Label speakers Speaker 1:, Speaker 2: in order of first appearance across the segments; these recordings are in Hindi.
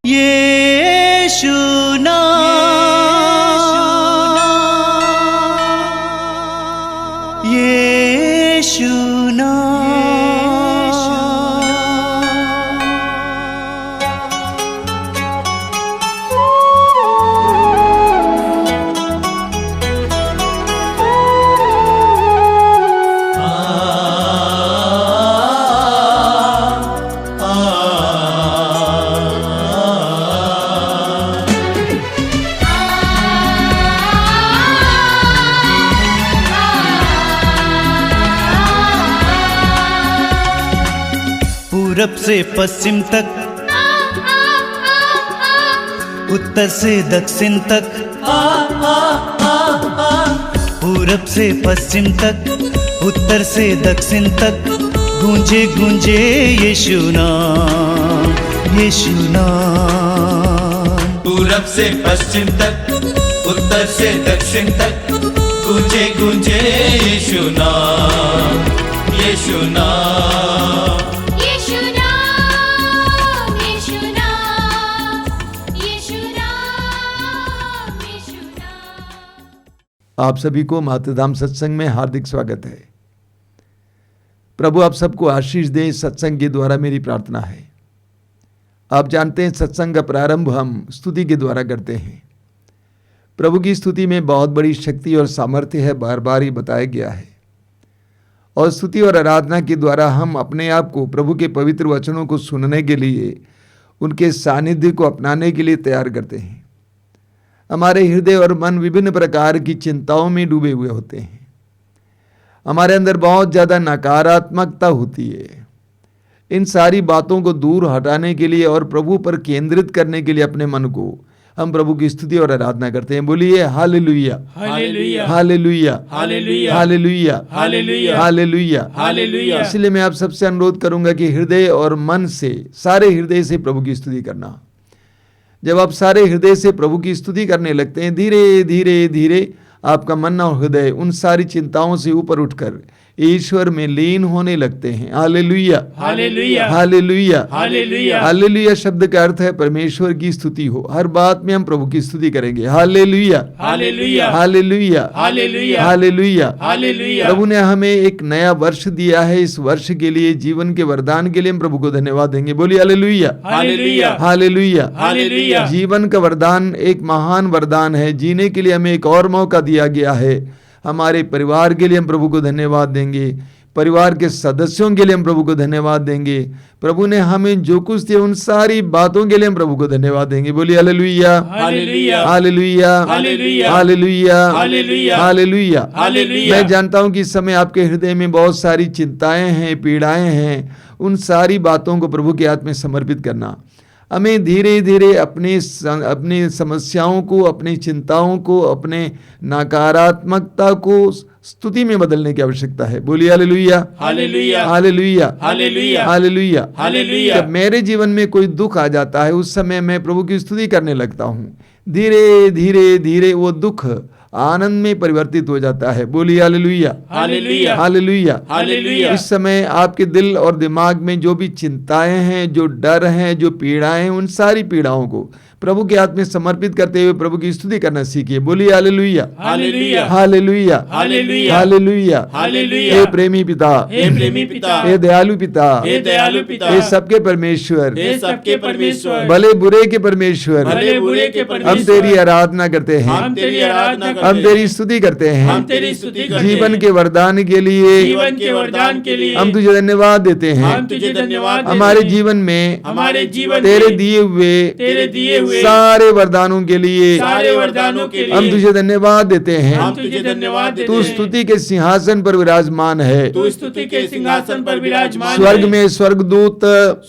Speaker 1: यीशु नाम, यीशु पूरब से पश्चिम तक, उत्तर से दक्षिण तक, पूरब से पश्चिम तक, उत्तर से दक्षिण तक, गूंजे गूंजे यीशु नाम, यीशु नाम।
Speaker 2: पूरब से पश्चिम तक, उत्तर से दक्षिण तक, गूंजे गूंजे यीशु नाम, यीशु नाम।
Speaker 3: आप सभी को मातृधाम सत्संग में हार्दिक स्वागत है। प्रभु आप सबको आशीष दे, सत्संग के द्वारा मेरी प्रार्थना है। आप जानते हैं सत्संग का प्रारंभ हम स्तुति के द्वारा करते हैं। प्रभु की स्तुति में बहुत बड़ी शक्ति और सामर्थ्य है, बार बार ही बताया गया है। और स्तुति और आराधना के द्वारा हम अपने आप को प्रभु के पवित्र वचनों को सुनने के लिए, उनके सानिध्य को अपनाने के लिए तैयार करते हैं। हमारे हृदय और मन विभिन्न प्रकार की चिंताओं में डूबे हुए होते हैं। हमारे अंदर बहुत ज़्यादा नकारात्मकता होती है। इन सारी बातों को दूर हटाने के लिए और प्रभु पर केंद्रित करने के लिए अपने मन को हम प्रभु की स्तुति और आराधना करते हैं। बोलिए hallelujah,
Speaker 2: hallelujah,
Speaker 3: hallelujah,
Speaker 2: hallelujah,
Speaker 3: hallelujah,
Speaker 2: hallelujah,
Speaker 3: hallelujah,
Speaker 2: hallelujah.
Speaker 3: इसलिए मैं आप सबसे अनुरोध करूंगा कि हृदय और मन से, सारे हृदय से प्रभु की स्तुति करना। जब आप सारे हृदय से प्रभु की स्तुति करने लगते हैं, धीरे धीरे धीरे आपका मन और हृदय उन सारी चिंताओं से ऊपर उठकर ईश्वर में लीन होने लगते हैं। Hallelujah,
Speaker 2: hallelujah,
Speaker 3: hallelujah,
Speaker 2: hallelujah.
Speaker 3: Hallelujah शब्द का अर्थ है परमेश्वर की स्तुति हो। हर बात में हम प्रभु की स्तुति करेंगे। Hallelujah,
Speaker 2: hallelujah,
Speaker 3: hallelujah,
Speaker 2: hallelujah,
Speaker 3: hallelujah,
Speaker 2: hallelujah.
Speaker 3: प्रभु ने हमें एक नया वर्ष दिया है। इस वर्ष के लिए, जीवन के वरदान के लिए हम प्रभु को धन्यवाद देंगे। बोलिए हालेलुया,
Speaker 2: हालेलुया,
Speaker 3: हालेलुया,
Speaker 2: हालेलुया।
Speaker 3: जीवन का वरदान एक महान वरदान है। जीने के लिए हमें एक और मौका दिया गया है। हमारे परिवार के लिए हम प्रभु को धन्यवाद देंगे। परिवार के सदस्यों के लिए हम प्रभु को धन्यवाद देंगे। प्रभु ने हमें जो कुछ दिया उन सारी बातों के लिए हम प्रभु को धन्यवाद देंगे। बोलिए hallelujah,
Speaker 2: hallelujah,
Speaker 3: hallelujah,
Speaker 2: hallelujah,
Speaker 3: hallelujah,
Speaker 2: hallelujah,
Speaker 3: hallelujah,
Speaker 2: hallelujah.
Speaker 3: मैं जानता हूं कि इस समय आपके हृदय में बहुत सारी चिंताएं हैं, पीड़ाएं हैं। उन सारी बातों को प्रभु के हाथ में समर्पित करना। हमें धीरे धीरे अपनी समस्याओं को, अपनी चिंताओं को, अपने नकारात्मकता को स्तुति में बदलने की आवश्यकता है। बोलिए hallelujah,
Speaker 2: hallelujah,
Speaker 3: hallelujah,
Speaker 2: hallelujah,
Speaker 3: hallelujah,
Speaker 2: hallelujah.
Speaker 3: जब मेरे जीवन में कोई दुख आ जाता है, उस समय मैं प्रभु की स्तुति करने लगता हूँ। धीरे धीरे धीरे वो दुख आनंद में परिवर्तित हो जाता है। बोलिए हालेलुया,
Speaker 2: हालेलुया,
Speaker 3: हालेलुया,
Speaker 2: हालेलुया।
Speaker 3: इस समय आपके दिल और दिमाग में जो भी चिंताएं हैं, जो डर हैं, जो पीड़ाएं हैं, उन सारी पीड़ाओं को प्रभु के हाथ में समर्पित करते हुए प्रभु की स्तुति करना सीखिए। बोलिए hallelujah,
Speaker 2: hallelujah,
Speaker 3: hallelujah,
Speaker 2: hallelujah,
Speaker 3: hallelujah,
Speaker 2: hallelujah.
Speaker 3: हे प्रेमी पिता,
Speaker 2: हे प्रेमी पिता,
Speaker 3: हे दयालु पिता,
Speaker 2: हे दयालु पिता,
Speaker 3: हे सबके परमेश्वर,
Speaker 2: हे सबके परमेश्वर,
Speaker 3: भले बुरे के परमेश्वर,
Speaker 2: भले बुरे के परमेश्वर,
Speaker 3: हम तेरी आराधना करते हैं,
Speaker 2: हम तेरी आराधना करते
Speaker 3: हम
Speaker 2: हैं,
Speaker 3: तेरी स्तुति करते हैं,
Speaker 2: हम तेरी स्तुति करते हैं।
Speaker 3: जीवन के वरदान के लिए,
Speaker 2: जीवन के वरदान के लिए
Speaker 3: हम तुझे धन्यवाद देते हैं।
Speaker 2: हम तुझे धन्यवाद देते
Speaker 3: हमारे
Speaker 2: हैं।
Speaker 3: जीवन में,
Speaker 2: हमारे जीवन
Speaker 3: तेरे
Speaker 2: में
Speaker 3: दिए हुए
Speaker 2: सारे
Speaker 3: वरदानों के लिए
Speaker 2: वरदानों के लिए
Speaker 3: हम तुझे धन्यवाद देते हैं।
Speaker 2: हम तुझे धन्यवाद देते
Speaker 3: तू
Speaker 2: हैं।
Speaker 3: स्तुति के सिंहासन पर विराजमान है।
Speaker 2: तू स्तुति के सिंहासन पर विराजमान
Speaker 3: स्वर्ग
Speaker 2: है।
Speaker 3: में स्वर्गदूत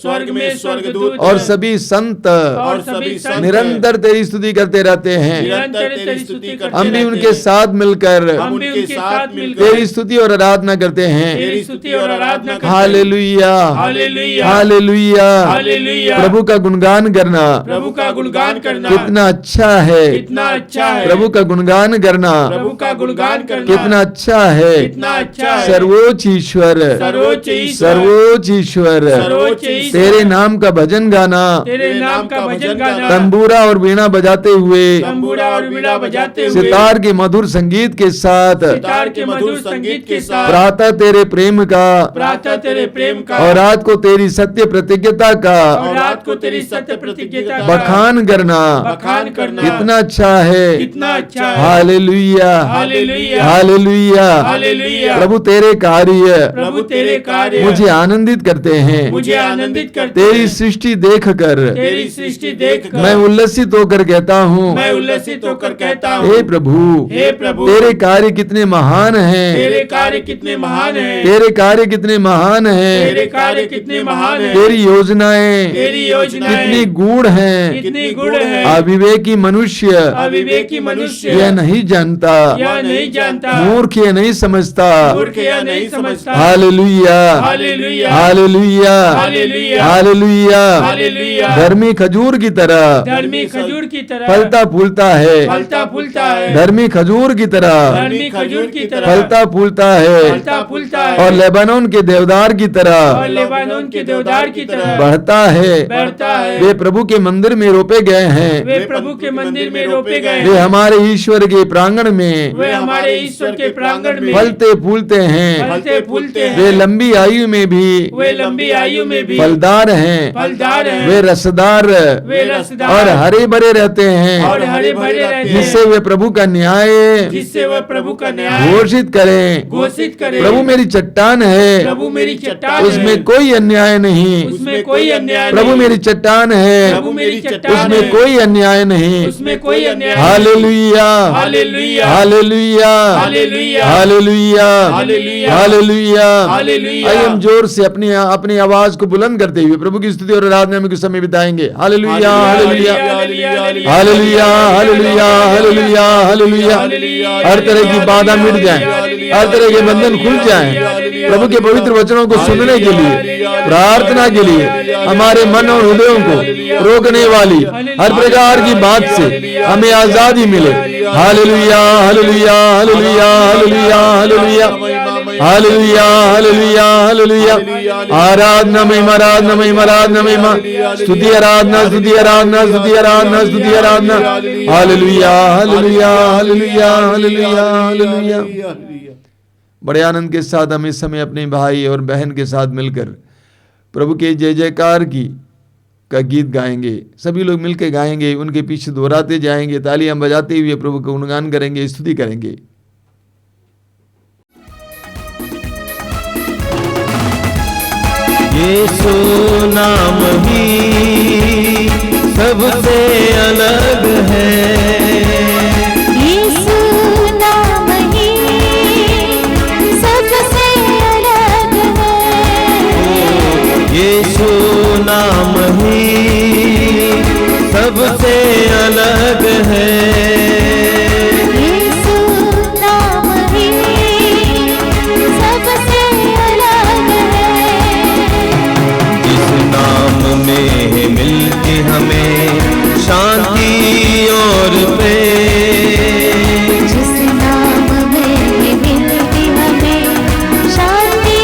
Speaker 2: स्वर्ग में स्वर्गदूत
Speaker 3: और सभी संत
Speaker 2: और सभी संत
Speaker 3: निरंतर तेरी स्तुति करते रहते हैं।
Speaker 2: निरंतर तेरी स्तुति करते
Speaker 3: हम भी
Speaker 2: रहते
Speaker 3: उनके
Speaker 2: हैं।
Speaker 3: साथ मिलकर
Speaker 2: हम भी उनके साथ मिलकर
Speaker 3: तेरी स्तुति और आराधना करते हैं।
Speaker 2: तेरी स्तुति और आराधना करते हैं।
Speaker 3: Hallelujah,
Speaker 2: hallelujah,
Speaker 3: hallelujah,
Speaker 2: hallelujah.
Speaker 3: प्रभु का गुणगान करना,
Speaker 2: प्रभु का गुणगान गुणगान करना
Speaker 3: कितना अच्छा है,
Speaker 2: कितना अच्छा है।
Speaker 3: प्रभु का गुणगान करना
Speaker 2: प्रभु का गुणगान करना
Speaker 3: कितना अच्छा है,
Speaker 2: कितना अच्छा है।
Speaker 3: सर्वोच्च ईश्वर,
Speaker 2: सर्वोच्च ईश्वर,
Speaker 3: सर्वोच्च ईश्वर,
Speaker 2: सर्वोच्च ईश्वर,
Speaker 3: तेरे नाम का भजन गाना,
Speaker 2: तेरे नाम का भजन गाना,
Speaker 3: तंबूरा और वीणा बजाते हुए,
Speaker 2: तंबूरा और वीणा बजाते हुए,
Speaker 3: सितार के मधुर संगीत के साथ,
Speaker 2: सितार के मधुर संगीत के साथ,
Speaker 3: प्रातः तेरे प्रेम का
Speaker 2: प्रातः तेरे प्रेम का,
Speaker 3: और रात को तेरी सत्य प्रतिज्ञता का
Speaker 2: और रात को तेरी सत्य प्रतिज्ञता का
Speaker 3: बखान करना
Speaker 2: बखान करना
Speaker 3: कितना अच्छा है।
Speaker 2: कितना अच्छा है।
Speaker 3: Hallelujah,
Speaker 2: hallelujah,
Speaker 3: hallelujah.
Speaker 2: हालेलुया।
Speaker 3: प्रभु तेरे कार्य
Speaker 2: प्रभु तेरे कार्य
Speaker 3: मुझे आनंदित करते हैं।
Speaker 2: मुझे आनंदित करते
Speaker 3: तेरी
Speaker 2: हैं।
Speaker 3: सृष्टि देखकर
Speaker 2: तेरी सृष्टि देखकर
Speaker 3: मैं उल्लसित होकर कहता हूँ,
Speaker 2: मैं उल्लसित होकर कहता हूँ,
Speaker 3: हे प्रभु,
Speaker 2: हे प्रभु,
Speaker 3: तेरे कार्य कितने महान हैं,
Speaker 2: तेरे कार्य कितने महान हैं,
Speaker 3: तेरे कार्य कितने महान हैं,
Speaker 2: तेरे कार्य कितने महान हैं,
Speaker 3: तेरी योजनाएं
Speaker 2: तेरी योजनाएं
Speaker 3: कितनी गूढ़ हैं,
Speaker 2: कितनी गुण है।
Speaker 3: अविवेकी मनुष्य
Speaker 2: अविवेकी मनुष्य
Speaker 3: यह नहीं जानता,
Speaker 2: यह नहीं जानता,
Speaker 3: मूर्ख यह नहीं समझता।
Speaker 2: मूर्ख यह नहीं समझता।
Speaker 3: Hallelujah,
Speaker 2: hallelujah,
Speaker 3: hallelujah,
Speaker 2: hallelujah,
Speaker 3: hallelujah.
Speaker 2: Hallelujah.
Speaker 3: धर्मी खजूर की तरह
Speaker 2: धर्मी खजूर की तरह
Speaker 3: फलता फूलता है,
Speaker 2: फलता फूलता है।
Speaker 3: धर्मी खजूर की तरह
Speaker 2: धर्मी खजूर की तरह
Speaker 3: फलता फूलता है,
Speaker 2: फलता फूलता है।
Speaker 3: और लेबानोन के देवदार की तरह
Speaker 2: और लेबानोन के देवदार की तरह
Speaker 3: बढ़ता है।
Speaker 2: बढ़ता है।
Speaker 3: वे प्रभु के मंदिर में रोपे गए हैं,
Speaker 2: वे प्रभु के मंदिर में रोपे गए
Speaker 3: वे
Speaker 2: हैं।
Speaker 3: हमारे ईश्वर के प्रांगण में
Speaker 2: वे हमारे ईश्वर के प्रांगण में
Speaker 3: फलते फूलते हैं।
Speaker 2: फलते फूलते
Speaker 3: वे
Speaker 2: हैं।
Speaker 3: लंबी आयु में भी
Speaker 2: वे लंबी आयु में भी
Speaker 3: फलदार हैं,
Speaker 2: फलदार हैं।
Speaker 3: वे रसदार
Speaker 2: वे रसदार
Speaker 3: और हरे भरे रहते हैं,
Speaker 2: और हरे भरे रहते हैं।
Speaker 3: जिससे वे प्रभु का न्याय
Speaker 2: जिससे वह प्रभु का न्याय
Speaker 3: घोषित करें।
Speaker 2: घोषित करे।
Speaker 3: प्रभु मेरी चट्टान है,
Speaker 2: प्रभु मेरी चट्टान
Speaker 3: उसमें
Speaker 2: है।
Speaker 3: कोई अन्याय नहीं।
Speaker 2: उसमें कोई अन्याय
Speaker 3: प्रभु
Speaker 2: नहीं।
Speaker 3: मेरी चट्टान है,
Speaker 2: प्रभु मेरी चट्टान
Speaker 3: उसमें
Speaker 2: है।
Speaker 3: कोई अन्याय नहीं।
Speaker 2: उसमें कोई अन्याय नहीं।
Speaker 3: Hallelujah,
Speaker 2: hallelujah,
Speaker 3: hallelujah,
Speaker 2: hallelujah,
Speaker 3: hallelujah,
Speaker 2: hallelujah,
Speaker 3: hallelujah.
Speaker 2: Hallelujah.
Speaker 3: आइए हम जोर से अपनी अपनी आवाज को बुलंद करते हुए प्रभु की स्तुति और आराधना में कुछ समय बिताएंगे। Hallelujah, hallelujah, hallelujah, hallelujah, hallelujah, hallelujah. हर तरह की बाधा मिट जाए, हर तरह के बंधन खुल जाएं। प्रभु के पवित्र वचनों को सुनने के लिए, प्रार्थना के लिए, हमारे मन और हृदयों को रोकने वाली हर प्रकार की बात से हमें आजादी मिले। Hallelujah, hallelujah, hallelujah, hallelujah, hallelujah, hallelujah, hallelujah, hallelujah. आराधना महिमा, आराधना महिमा, आराधना महिमा, स्तुति आराधना, स्तुति आराधना, स्तुति आराधना, स्तुति आराधना। Hallelujah, hallelujah, hallelujah, hallelujah, hallelujah. बड़े आनंद के साथ हम इस समय अपने भाई और बहन के साथ मिलकर प्रभु के जय जयकार की का गीत गाएंगे। सभी लोग मिलकर गाएंगे, उनके पीछे दोहराते जाएंगे, तालियां बजाते हुए प्रभु का गुणगान करेंगे, स्तुति करेंगे।
Speaker 4: यीशु नाम ही सबसे अलग है।
Speaker 5: यीशु नाम ही सबसे अलग है।
Speaker 4: यीशु नाम ही सबसे अलग है।
Speaker 5: यीशु नाम ही सबसे अलग है।
Speaker 4: जिस नाम में मिलके हमें शांति और प्रेम,
Speaker 5: जिस नाम में मिलती हमें शांति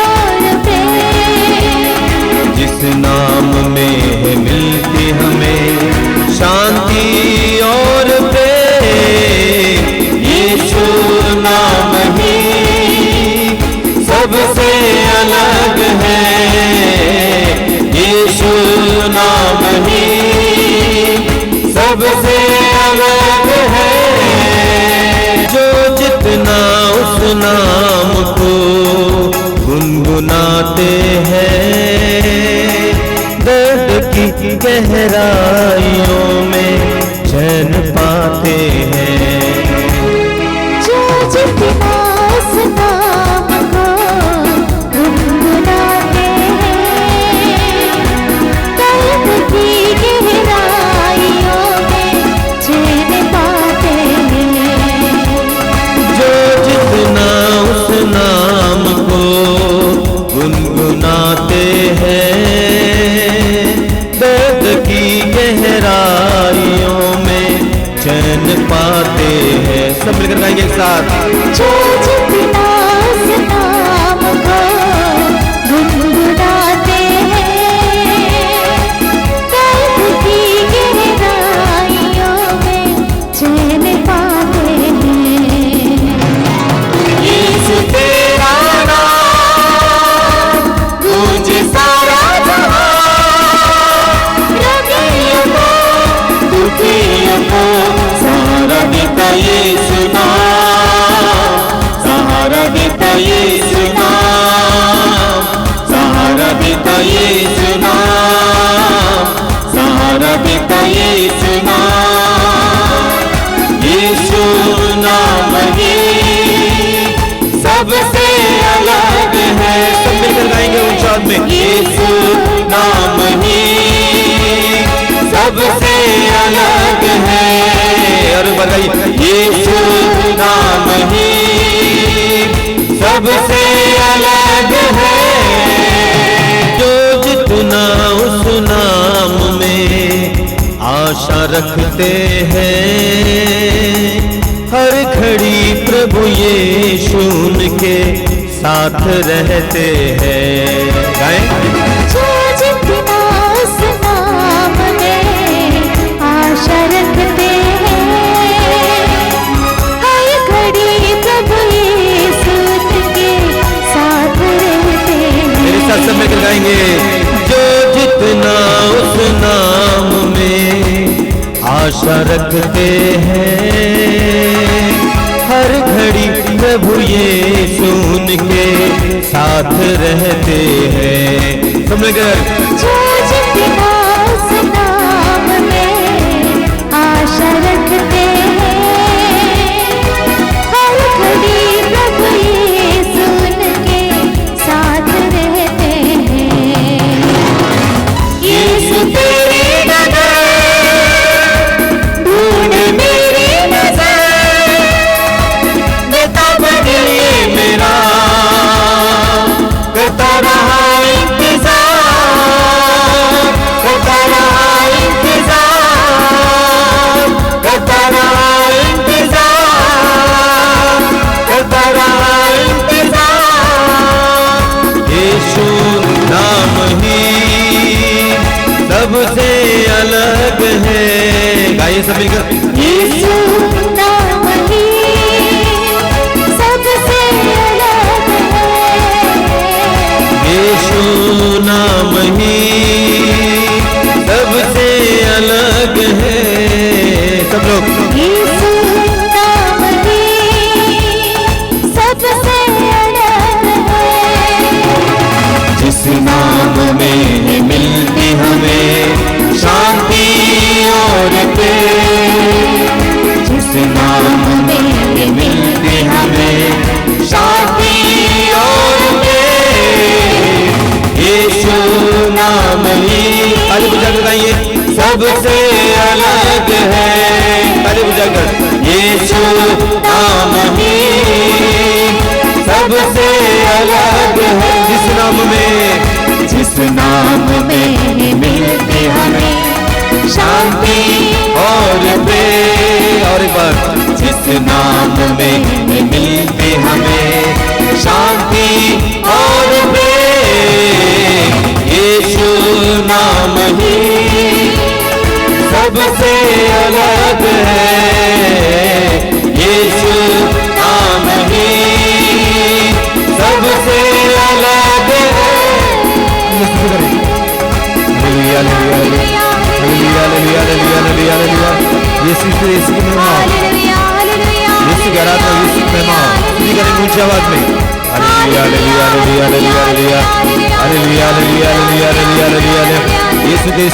Speaker 5: और प्रेम।
Speaker 4: जिस नाम में मिलके हमें शांति और प्रेम, यीशु नाम ही सबसे अलग है। यीशु नाम ही सबसे अलग है। जो जितना उस नाम को गुनगुनाते हैं, दर्द की गहराइयों में चैन पाते हैं।
Speaker 5: जो जितना उस नाम को गुनगुनाते हैं, दर्द की गहराइयों में चैन पाते हैं।
Speaker 4: जो जितना उस नाम को गुनगुनाते हैं, दर्द की गहराई गुनगुनाते हैं। सब मिलकर गाएंगे एक साथ।
Speaker 5: जो जितना उस नाम को गुनगुनाते हैं, दर्द की गहराइयों में चैन पाते हैं।
Speaker 4: यीशु तेरा नाम गूंजे सारा जहां,
Speaker 5: रोगियों को,
Speaker 4: दुखियों को सहारा देता यीशु नाम, सहारा देता यीशु नाम, सहारा देता यीशु नाम, सहारा देता यीशु नाम। यीशु नाम ही सबसे अलग है। सब मिलकर गाएंगे उच्चारण में। यीशु नाम ही सबसे अलग है। और बताइए, यीशु नाम ही सबसे अलग है। जो जितना उस नाम में आशा रखते हैं, हर घड़ी प्रभु यीशु उनके साथ रहते हैं। गाएं।
Speaker 5: जो जितना उस नाम में आशा रखते हैं, हर घड़ी प्रभु यीशु उनके साथ रहते
Speaker 4: मेरे
Speaker 5: हैं।
Speaker 4: साथ सब मिलकर गाएंगे। जो जितना उस नाम में आशा रखते हैं, हर घड़ी प्रभु यीशु उनके साथ रहते हैं। सब मिलकर।
Speaker 5: जो जितना उस नाम में आशा रखते हैं, हर घड़ी प्रभु यीशु उनके साथ रहते हैं।
Speaker 4: यीशु तेरी नजर ढूंढ मेरी नजर, बेटा बदलिए मेरा, करता रहा इंतजार, करता रहा इंतजार, करता रहा इंतजार, करता रहा इंतजार। यीशु नाम ही सबसे अलग है। गाइए सब मिलकर।
Speaker 5: यीशु नाम ही सबसे अलग है।
Speaker 4: यीशु नाम ही सबसे अलग है। सब लोग।
Speaker 5: यीशु नाम ही सबसे अलग है।
Speaker 4: जिस नाम में मिलती हमें शांति और प्रेम, जिस नाम में मिलती हमें शांति और प्रेम, यीशु नाम ही ताली बजाकर गाइए सबसे अलग है। ताली बजाकर। यीशु नाम ही सबसे अलग है। जिस नाम में मिलती हमें शांति और प्रेम। और एक बार। जिस नाम में मिलती हमें शांति और प्रेम, यीशु नाम ही सबसे अलग है। यीशु नाम ही सबसे अलग है। Hallelujah, hallelujah, hallelujah, hallelujah, hallelujah, hallelujah. Yeshu की महिमा, यीशु की आराधना, यीशु की महिमा पूरी करेंगे ऊंची आवाज में। Hallelujah, hallelujah, hallelujah, hallelujah, hallelujah, hallelujah, hallelujah, hallelujah, hallelujah. Yeshu की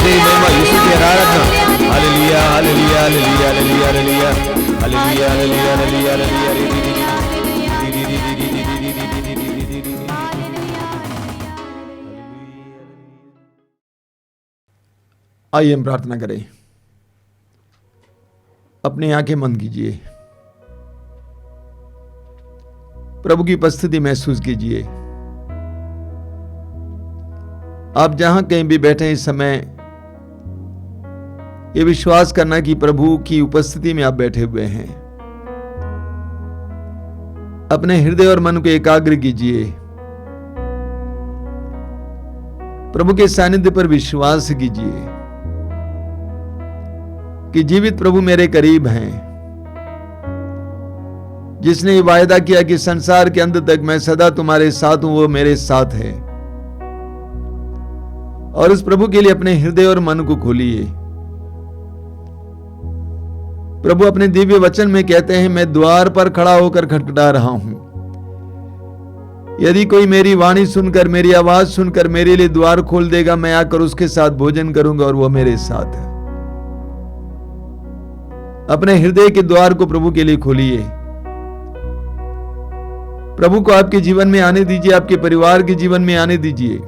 Speaker 4: महिमा, यीशु की आराधना। Hallelujah, hallelujah, hallelujah, hallelujah, hallelujah, hallelujah, hallelujah, hallelujah, hallelujah.
Speaker 3: आइए हम प्रार्थना करें। अपनी आंखें बंद कीजिए, प्रभु की उपस्थिति महसूस कीजिए। आप जहां कहीं भी बैठे इस समय ये विश्वास करना कि प्रभु की उपस्थिति में आप बैठे हुए हैं। अपने हृदय और मन को एकाग्र कीजिए, प्रभु के सानिध्य पर विश्वास कीजिए कि जीवित प्रभु मेरे करीब हैं, जिसने ये वायदा किया कि संसार के अंत तक मैं सदा तुम्हारे साथ हूं, वो मेरे साथ है। और उस प्रभु के लिए अपने हृदय और मन को खोलिए। प्रभु अपने दिव्य वचन में कहते हैं, मैं द्वार पर खड़ा होकर खटखटा रहा हूं। यदि कोई मेरी वाणी सुनकर, मेरी आवाज सुनकर मेरे लिए द्वार खोल देगा, मैं आकर उसके साथ भोजन करूंगा और वो मेरे साथ है। अपने हृदय के द्वार को प्रभु के लिए खोलिए। प्रभु को आपके जीवन में आने दीजिए, आपके परिवार के जीवन में आने दीजिए।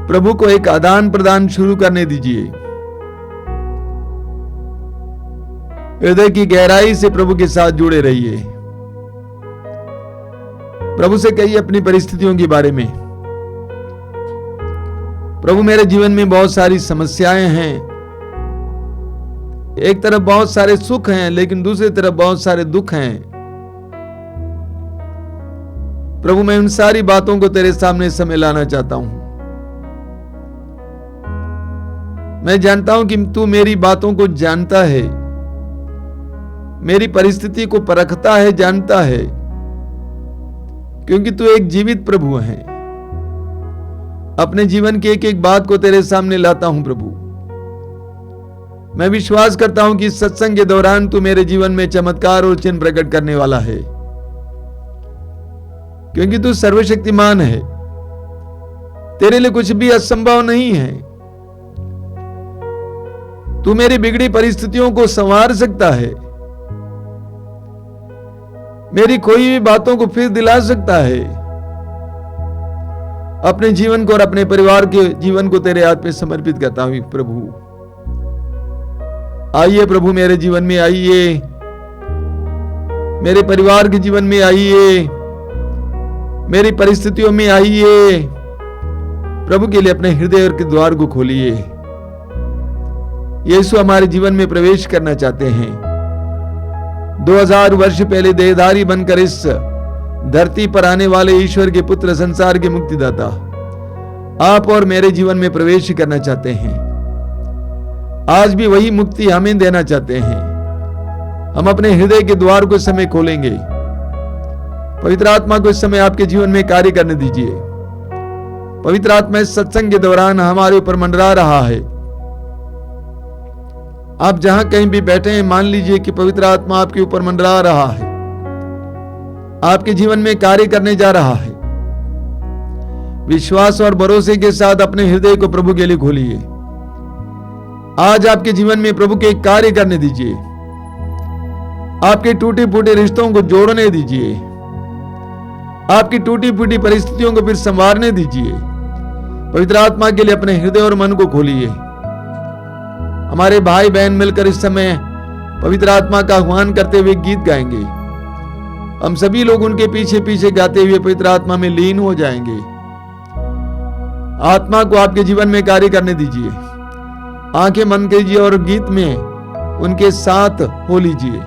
Speaker 3: प्रभु को एक आदान प्रदान शुरू करने दीजिए। हृदय की गहराई से प्रभु के साथ जुड़े रहिए। प्रभु से कहिए अपनी परिस्थितियों के बारे में, प्रभु मेरे जीवन में बहुत सारी समस्याएं हैं। एक तरफ बहुत सारे सुख हैं, लेकिन दूसरी तरफ बहुत सारे दुख हैं। प्रभु मैं उन सारी बातों को तेरे सामने इस समय लाना चाहता हूं। मैं जानता हूं कि तू मेरी बातों को जानता है, मेरी परिस्थिति को परखता है, जानता है, क्योंकि तू एक जीवित प्रभु है। अपने जीवन की एक एक बात को तेरे सामने लाता हूं प्रभु। मैं विश्वास करता हूं कि इस सत्संग के दौरान तू मेरे जीवन में चमत्कार और चिन्ह प्रकट करने वाला है, क्योंकि तू सर्वशक्तिमान है। तेरे लिए कुछ भी असंभव नहीं है। तू मेरी बिगड़ी परिस्थितियों को संवार सकता है, मेरी खोई हुई बातों को फिर दिला सकता है। अपने जीवन को और अपने परिवार के जीवन को तेरे हाथ में समर्पित करता हूं प्रभु। आइए प्रभु, मेरे जीवन में आइए, मेरे परिवार के जीवन में आइए, मेरी परिस्थितियों में आइए। प्रभु के लिए अपने हृदय के द्वार को खोलिए। यीशु हमारे जीवन में प्रवेश करना चाहते हैं। 2000 वर्ष पहले देहधारी बनकर इस धरती पर आने वाले ईश्वर के पुत्र, संसार के मुक्तिदाता, आप और मेरे जीवन में प्रवेश करना चाहते हैं। आज भी वही मुक्ति हमें देना चाहते हैं। हम अपने हृदय के द्वार को इस समय खोलेंगे। पवित्र आत्मा को इस समय आपके जीवन में कार्य करने दीजिए। पवित्र आत्मा इस सत्संग के दौरान हमारे ऊपर मंडरा रहा है। आप जहां कहीं भी बैठे हैं, मान लीजिए कि पवित्र आत्मा आपके ऊपर मंडरा रहा है, आपके जीवन में कार्य करने जा रहा है। विश्वास और भरोसे के साथ अपने हृदय को प्रभु के लिए खोलिए। आज आपके जीवन में प्रभु के कार्य करने दीजिए। आपके टूटे फूटे रिश्तों को जोड़ने दीजिए। आपकी टूटी फूटी परिस्थितियों को फिर संवारने दीजिए। पवित्र आत्मा के लिए अपने हृदय और मन को खोलिए। हमारे भाई बहन मिलकर इस समय पवित्र आत्मा का आह्वान करते हुए गीत गाएंगे। हम सभी लोग उनके पीछे पीछे गाते हुए पवित्र आत्मा में लीन हो जाएंगे। आत्मा को आपके जीवन में कार्य करने दीजिए। आंखें बंद कीजिए और गीत में उनके साथ हो लीजिए।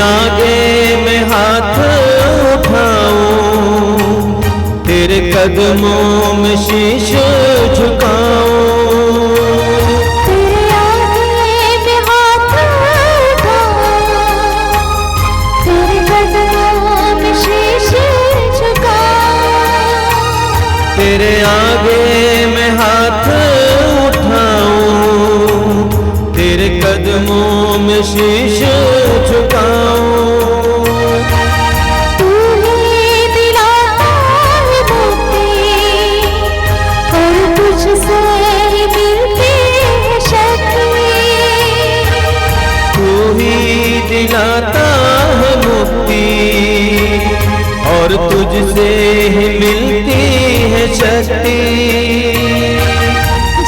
Speaker 4: आगे मैं हाथ उठाऊं, तेरे कदमों में शीश झुकाऊं।
Speaker 5: तेरे आगे मैं हाथ उठाऊं, तेरे कदमों में शीश झुकाऊं।
Speaker 4: तेरे आगे मैं हाथ उठाऊं, तेरे कदमों में शीश झुकाऊं।
Speaker 5: तू ही दिलाता है मुक्ति और तुझसे ही मिलती है शक्ति।
Speaker 4: तू ही दिलाता है मुक्ति और तुझसे ही मिलती है शक्ति।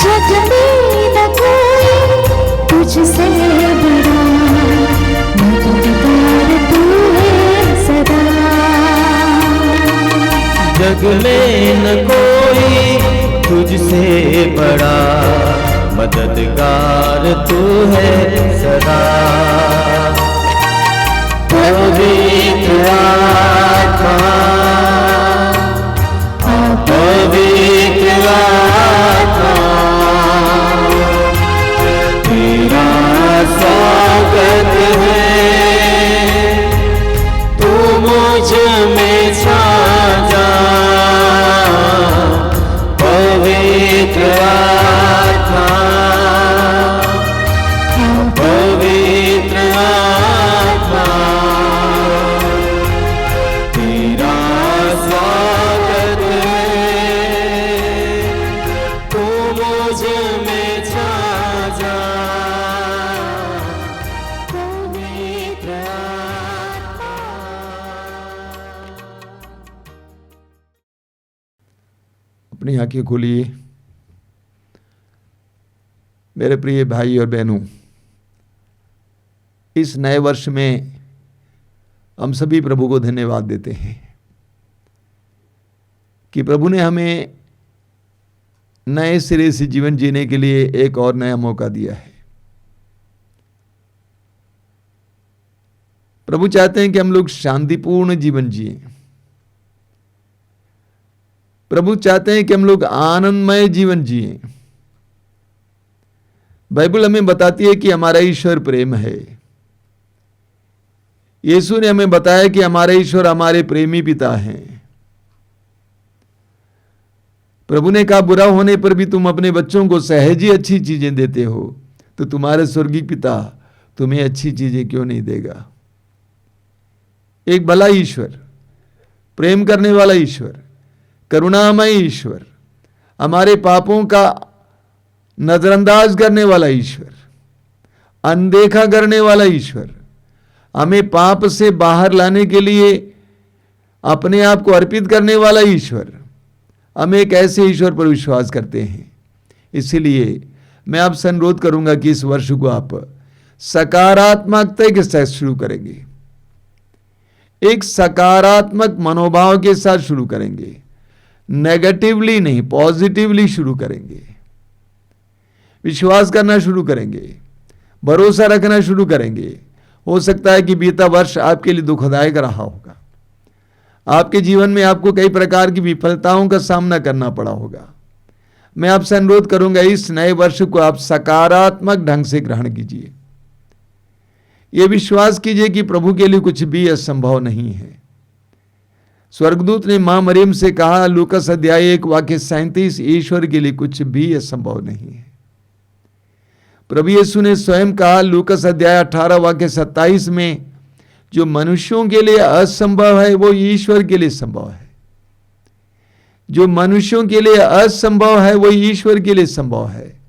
Speaker 5: जग में न कोई तुझसे बड़ा, मददगार तू है सदा।
Speaker 4: जग में न कोई तुझसे बड़ा, मददगार तू है सदा। पवित्र आत्मा, पवित्र आत्मा, तेरा स्वागत है। तू मुझ में छा जा, पवित्र आत्मा, पवित्र आत्मा, तेरा स्वागत है। तू मुझ में छा जा, पवित्र आत्मा।
Speaker 3: अपनी आंखें खोलिए। मेरे प्रिय भाई और बहनों, इस नए वर्ष में हम सभी प्रभु को धन्यवाद देते हैं कि प्रभु ने हमें नए सिरे से जीवन जीने के लिए एक और नया मौका दिया है। प्रभु चाहते हैं कि हम लोग शांतिपूर्ण जीवन जिएं। प्रभु चाहते हैं कि हम लोग आनंदमय जीवन जिएं। बाइबल हमें बताती है कि हमारा ईश्वर प्रेम है। यीशु ने हमें बताया कि हमारा ईश्वर हमारे प्रेमी पिता हैं। प्रभु ने कहा, बुरा होने पर भी तुम अपने बच्चों को सहज ही अच्छी चीजें देते हो, तो तुम्हारे स्वर्गीय पिता तुम्हें अच्छी चीजें क्यों नहीं देगा। एक भला ईश्वर, प्रेम करने वाला ईश्वर, करुणामय ईश्वर, हमारे पापों का नजरअंदाज करने वाला ईश्वर, अनदेखा करने वाला ईश्वर, हमें पाप से बाहर लाने के लिए अपने आप को अर्पित करने वाला ईश्वर, हम एक ऐसे ईश्वर पर विश्वास करते हैं। इसलिए मैं आपसे अनुरोध करूंगा कि इस वर्ष को आप सकारात्मकता के साथ शुरू करेंगे, एक सकारात्मक मनोभाव के साथ शुरू करेंगे, नेगेटिवली नहीं, पॉजिटिवली शुरू करेंगे। विश्वास करना शुरू करेंगे, भरोसा रखना शुरू करेंगे। हो सकता है कि बीता वर्ष आपके लिए दुखदायक रहा होगा, आपके जीवन में आपको कई प्रकार की विफलताओं का सामना करना पड़ा होगा। मैं आपसे अनुरोध करूंगा, इस नए वर्ष को आप सकारात्मक ढंग से ग्रहण कीजिए। ये विश्वास कीजिए कि प्रभु के लिए कुछ भी असंभव नहीं है। स्वर्गदूत ने मां मरियम से कहा, लूकास अध्याय 1 वाक्य 37, ईश्वर के लिए कुछ भी असंभव नहीं है। प्रभु यीशु ने स्वयं कहा लूकास अध्याय 18 वाक्य 27 में, जो मनुष्यों के लिए असंभव है वो ईश्वर के लिए संभव है। जो मनुष्यों के लिए असंभव है वो ईश्वर के लिए संभव है।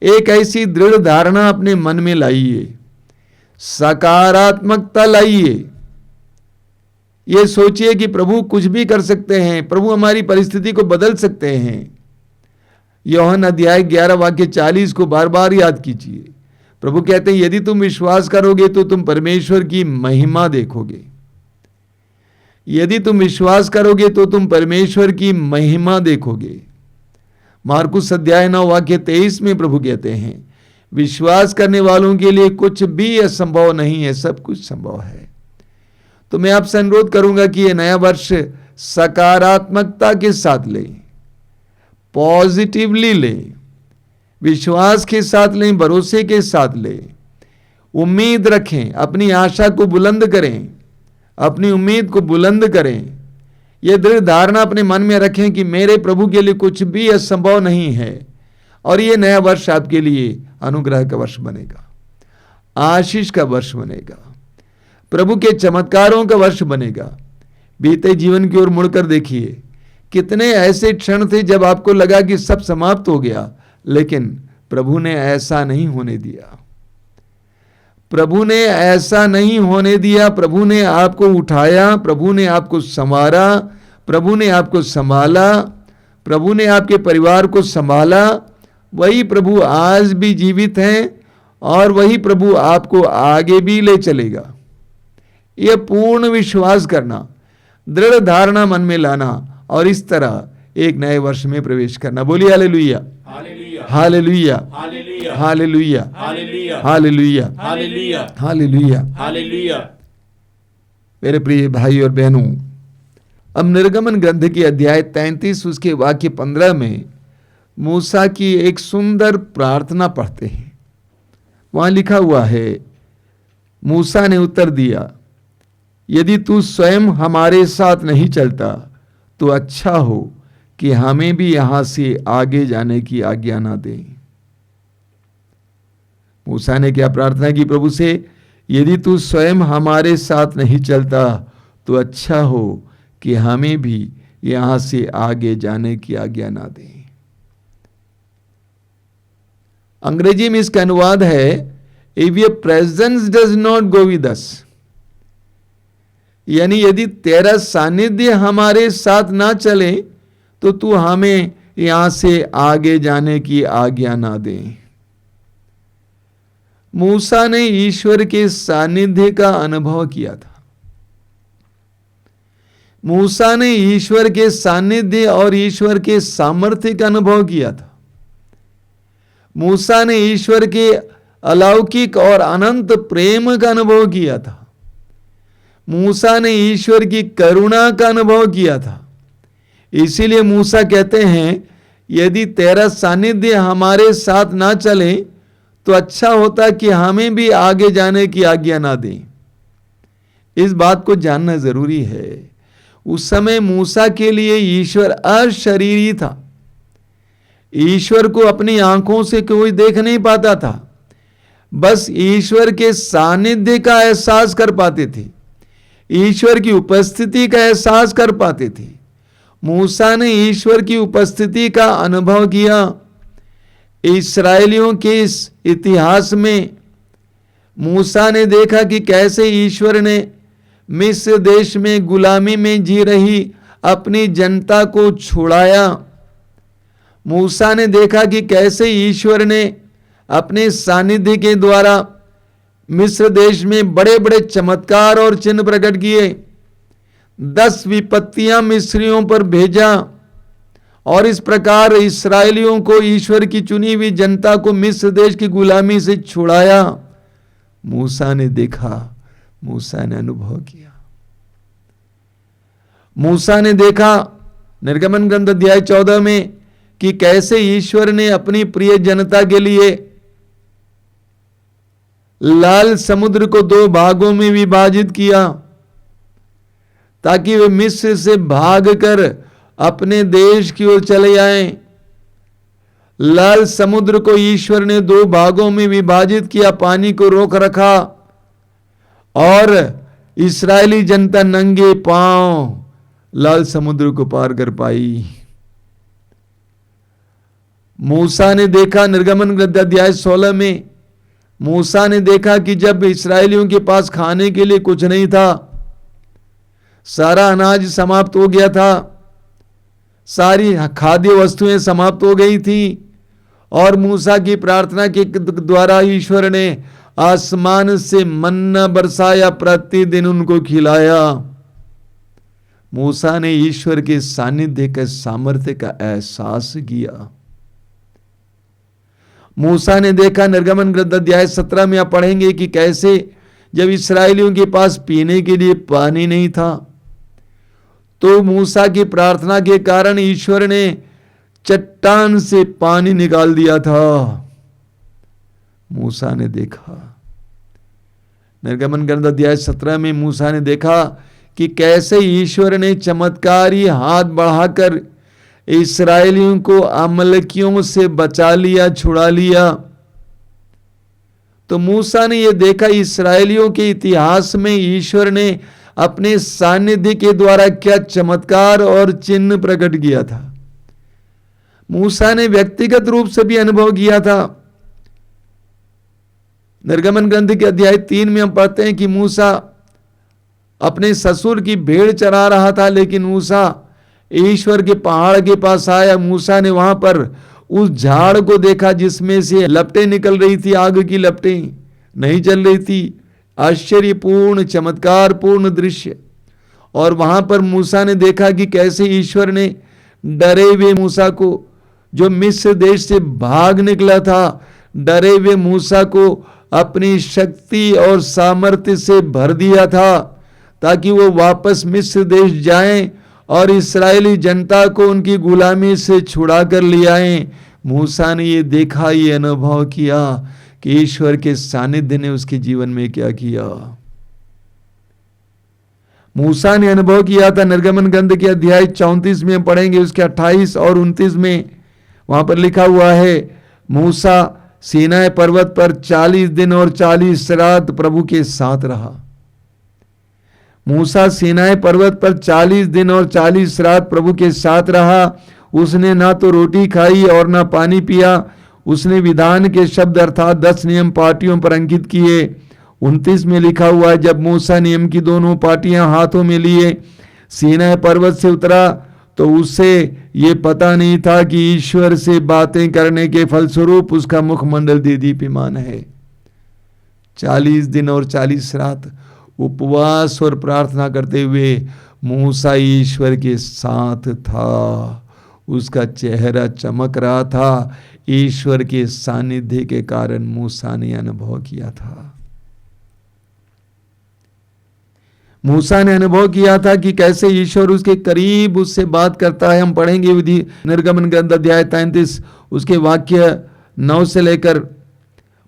Speaker 3: एक ऐसी दृढ़ धारणा अपने मन में लाइए, सकारात्मकता लाइए। ये सोचिए कि प्रभु कुछ भी कर सकते हैं, प्रभु हमारी परिस्थिति को बदल सकते हैं। यूहन्ना अध्याय 11 वाक्य 40 को बार बार याद कीजिए। प्रभु कहते हैं, यदि तुम विश्वास करोगे तो तुम परमेश्वर की महिमा देखोगे। यदि तुम विश्वास करोगे तो तुम परमेश्वर की महिमा देखोगे। मार्कुस अध्याय 9 वाक्य 23 में प्रभु कहते हैं, विश्वास करने वालों के लिए कुछ भी असंभव नहीं है, सब कुछ संभव है। तो मैं आपसे अनुरोध करूंगा कि यह नया वर्ष सकारात्मकता के साथ लें, पॉजिटिवली लें, विश्वास के साथ लें, भरोसे के साथ लें, उम्मीद रखें, अपनी आशा को बुलंद करें, अपनी उम्मीद को बुलंद करें। यह दृढ़ धारणा अपने मन में रखें कि मेरे प्रभु के लिए कुछ भी असंभव नहीं है। और यह नया वर्ष आपके लिए अनुग्रह का वर्ष बनेगा, आशीष का वर्ष बनेगा, प्रभु के चमत्कारों का वर्ष बनेगा। बीते जीवन की ओर मुड़कर देखिए, कितने ऐसे क्षण थे जब आपको लगा कि सब समाप्त हो गया, लेकिन प्रभु ने ऐसा नहीं होने दिया। प्रभु ने ऐसा नहीं होने दिया। प्रभु ने आपको उठाया, प्रभु ने आपको संवारा, प्रभु ने आपको संभाला, प्रभु ने आपके परिवार को संभाला। वही प्रभु आज भी जीवित हैं और वही प्रभु आपको आगे भी ले चलेगा। यह पूर्ण विश्वास करना, दृढ़ धारणा मन में लाना और इस तरह एक नए वर्ष में प्रवेश करना। बोलिए hallelujah,
Speaker 2: hallelujah,
Speaker 3: hallelujah,
Speaker 2: hallelujah,
Speaker 3: hallelujah,
Speaker 2: hallelujah,
Speaker 3: hallelujah,
Speaker 2: hallelujah,
Speaker 3: hallelujah.
Speaker 2: Hallelujah.
Speaker 3: मेरे प्रिय भाई और बहनों, अब निर्गमन ग्रंथ की अध्याय 33 उसके वाक्य 15 में मूसा की एक सुंदर प्रार्थना पढ़ते हैं। वहां लिखा हुआ है, मूसा ने उत्तर दिया, यदि तू स्वयं हमारे साथ नहीं चलता तो अच्छा हो कि हमें भी यहां से आगे जाने की आज्ञा ना दे। मूसा ने क्या प्रार्थना की प्रभु से? यदि तू स्वयं हमारे साथ नहीं चलता तो अच्छा हो कि हमें भी यहां से आगे जाने की आज्ञा ना दे। अंग्रेजी में इसका अनुवाद है, if your presence does not go with us, यानी यदि तेरा सानिध्य हमारे साथ ना चले तो तू हमें यहां से आगे जाने की आज्ञा ना दे। मूसा ने ईश्वर के सानिध्य का अनुभव किया था। मूसा ने ईश्वर के सानिध्य और ईश्वर के सामर्थ्य का अनुभव किया था। मूसा ने ईश्वर के अलौकिक और अनंत प्रेम का अनुभव किया था। मूसा ने ईश्वर की करुणा का अनुभव किया था। इसीलिए मूसा कहते हैं, यदि तेरा सानिध्य हमारे साथ ना चले तो अच्छा होता कि हमें भी आगे जाने की आज्ञा ना दें। इस बात को जानना जरूरी है। उस समय मूसा के लिए ईश्वर अशरीरी था। ईश्वर को अपनी आंखों से कोई देख नहीं पाता था, बस ईश्वर के सानिध्य का एहसास कर पाते थे, ईश्वर की उपस्थिति का एहसास कर पाते थे। मूसा ने ईश्वर की उपस्थिति का अनुभव किया। इस्राएलियों के इस इतिहास में मूसा ने देखा कि कैसे ईश्वर ने मिस्र देश में गुलामी में जी रही अपनी जनता को छुड़ाया। मूसा ने देखा कि कैसे ईश्वर ने अपने सानिध्य के द्वारा मिस्र देश में बड़े बड़े चमत्कार और चिन्ह प्रकट किए। 10 विपत्तियां मिस्रियों पर भेजा और इस प्रकार इस्राएलियों को, ईश्वर की चुनी हुई जनता को मिस्र देश की गुलामी से छुड़ाया। मूसा ने देखा, मूसा ने अनुभव किया। मूसा ने देखा निर्गमन ग्रंथ अध्याय 14 में कि कैसे ईश्वर ने अपनी प्रिय जनता के लिए लाल समुद्र को 2 भागों में विभाजित किया ताकि वे मिस्र से भागकर अपने देश की ओर चले आएं। लाल समुद्र को ईश्वर ने 2 भागों में विभाजित किया, पानी को रोक रखा और इस्राएली जनता नंगे पांव लाल समुद्र को पार कर पाई। मूसा ने देखा निर्गमन ग्रंथ अध्याय 16 में, मूसा ने देखा कि जब इस्राएलियों के पास खाने के लिए कुछ नहीं था, सारा अनाज समाप्त हो गया था, सारी खाद्य वस्तुएं समाप्त हो गई थी और मूसा की प्रार्थना के द्वारा ईश्वर ने आसमान से मन्ना बरसाया, प्रतिदिन उनको खिलाया। मूसा ने ईश्वर के सानिध्य के सामर्थ्य का एहसास किया। मूसा ने देखा, निर्गमन ग्रंथ अध्याय 17 में आप पढ़ेंगे कि कैसे जब इस्राएलियों के पास पीने के लिए पानी नहीं था तो मूसा की प्रार्थना के कारण ईश्वर ने चट्टान से पानी निकाल दिया था। मूसा ने देखा, निर्गमन ग्रंथ अध्याय 17 में मूसा ने देखा कि कैसे ईश्वर ने चमत्कारी हाथ बढ़ाकर इस्राएलियों को अमलकियों से बचा लिया, छुड़ा लिया। तो मूसा ने यह देखा इस्राएलियों के इतिहास में ईश्वर ने अपने सानिध्य के द्वारा क्या चमत्कार और चिन्ह प्रकट किया था। मूसा ने व्यक्तिगत रूप से भी अनुभव किया था। निर्गमन ग्रंथ के अध्याय 3 में हम पढ़ते हैं कि मूसा अपने ससुर की भेड़ चरा रहा था, लेकिन मूसा ईश्वर के पहाड़ के पास आया। मूसा ने वहां पर उस झाड़ को देखा जिसमें से लपटें निकल रही थी, आग की लपटें नहीं जल रही थी। आश्चर्यपूर्ण चमत्कारपूर्ण दृश्य। और वहां पर मूसा ने देखा कि कैसे ईश्वर ने डरे हुए मूसा को, जो मिस्र देश से भाग निकला था, डरे हुए मूसा को अपनी शक्ति और सामर्थ्य से भर दिया था ताकि वो वापस मिस्र देश जाएं और इस्राएली जनता को उनकी गुलामी से छुड़ा कर ले आएं। मूसा ने ये देखा, ये अनुभव किया कि ईश्वर के सानिध्य ने उसके जीवन में क्या किया। मूसा ने अनुभव किया था। निर्गमन ग्रंथ के अध्याय 34 में हम पढ़ेंगे, उसके 28 और 29 में वहां पर लिखा हुआ है, मूसा सीनाई पर्वत पर 40 दिन और 40 रात प्रभु के साथ रहा। मूसा सीनाई पर्वत पर 40 दिन और 40 रात प्रभु के साथ रहा। उसने ना तो रोटी खाई और ना पानी पिया। उसने विधान के शब्द अर्थात 10 नियम पाटियों पर अंकित किए। 29 में लिखा हुआ है, जब मूसा नियम की दोनों पाटियां हाथों में लिए सीनाई पर्वत से उतरा तो उससे ये पता नहीं था कि ईश्वर से बातें करने के फलस्वरूप उसका मुखमंडल दीप्यमान है। 40 दिन और 40 रात उपवास और प्रार्थना करते हुए मूसा ईश्वर के साथ था। उसका चेहरा चमक रहा था। ईश्वर के सानिध्य के कारण मूसा ने अनुभव किया था। मूसा ने अनुभव किया था कि कैसे ईश्वर उसके करीब उससे बात करता है। हम पढ़ेंगे विधि निर्गमन ग्रंथ अध्याय 33 उसके वाक्य 9 से लेकर।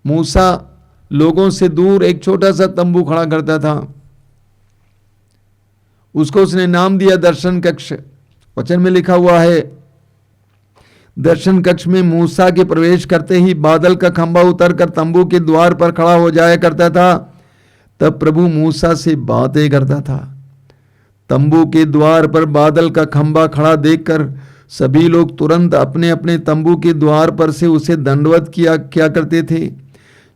Speaker 3: मूसा लोगों से दूर एक छोटा सा तंबू खड़ा करता था। उसको उसने नाम दिया दर्शन कक्ष। वचन में लिखा हुआ है, दर्शन कक्ष में मूसा के प्रवेश करते ही बादल का खंभा उतरकर तंबू के द्वार पर खड़ा हो जाया करता था। तब प्रभु मूसा से बातें करता था। तंबू के द्वार पर बादल का खंभा खड़ा देखकर सभी लोग तुरंत अपने अपने तंबू के द्वार पर से उसे दंडवत क्या करते थे।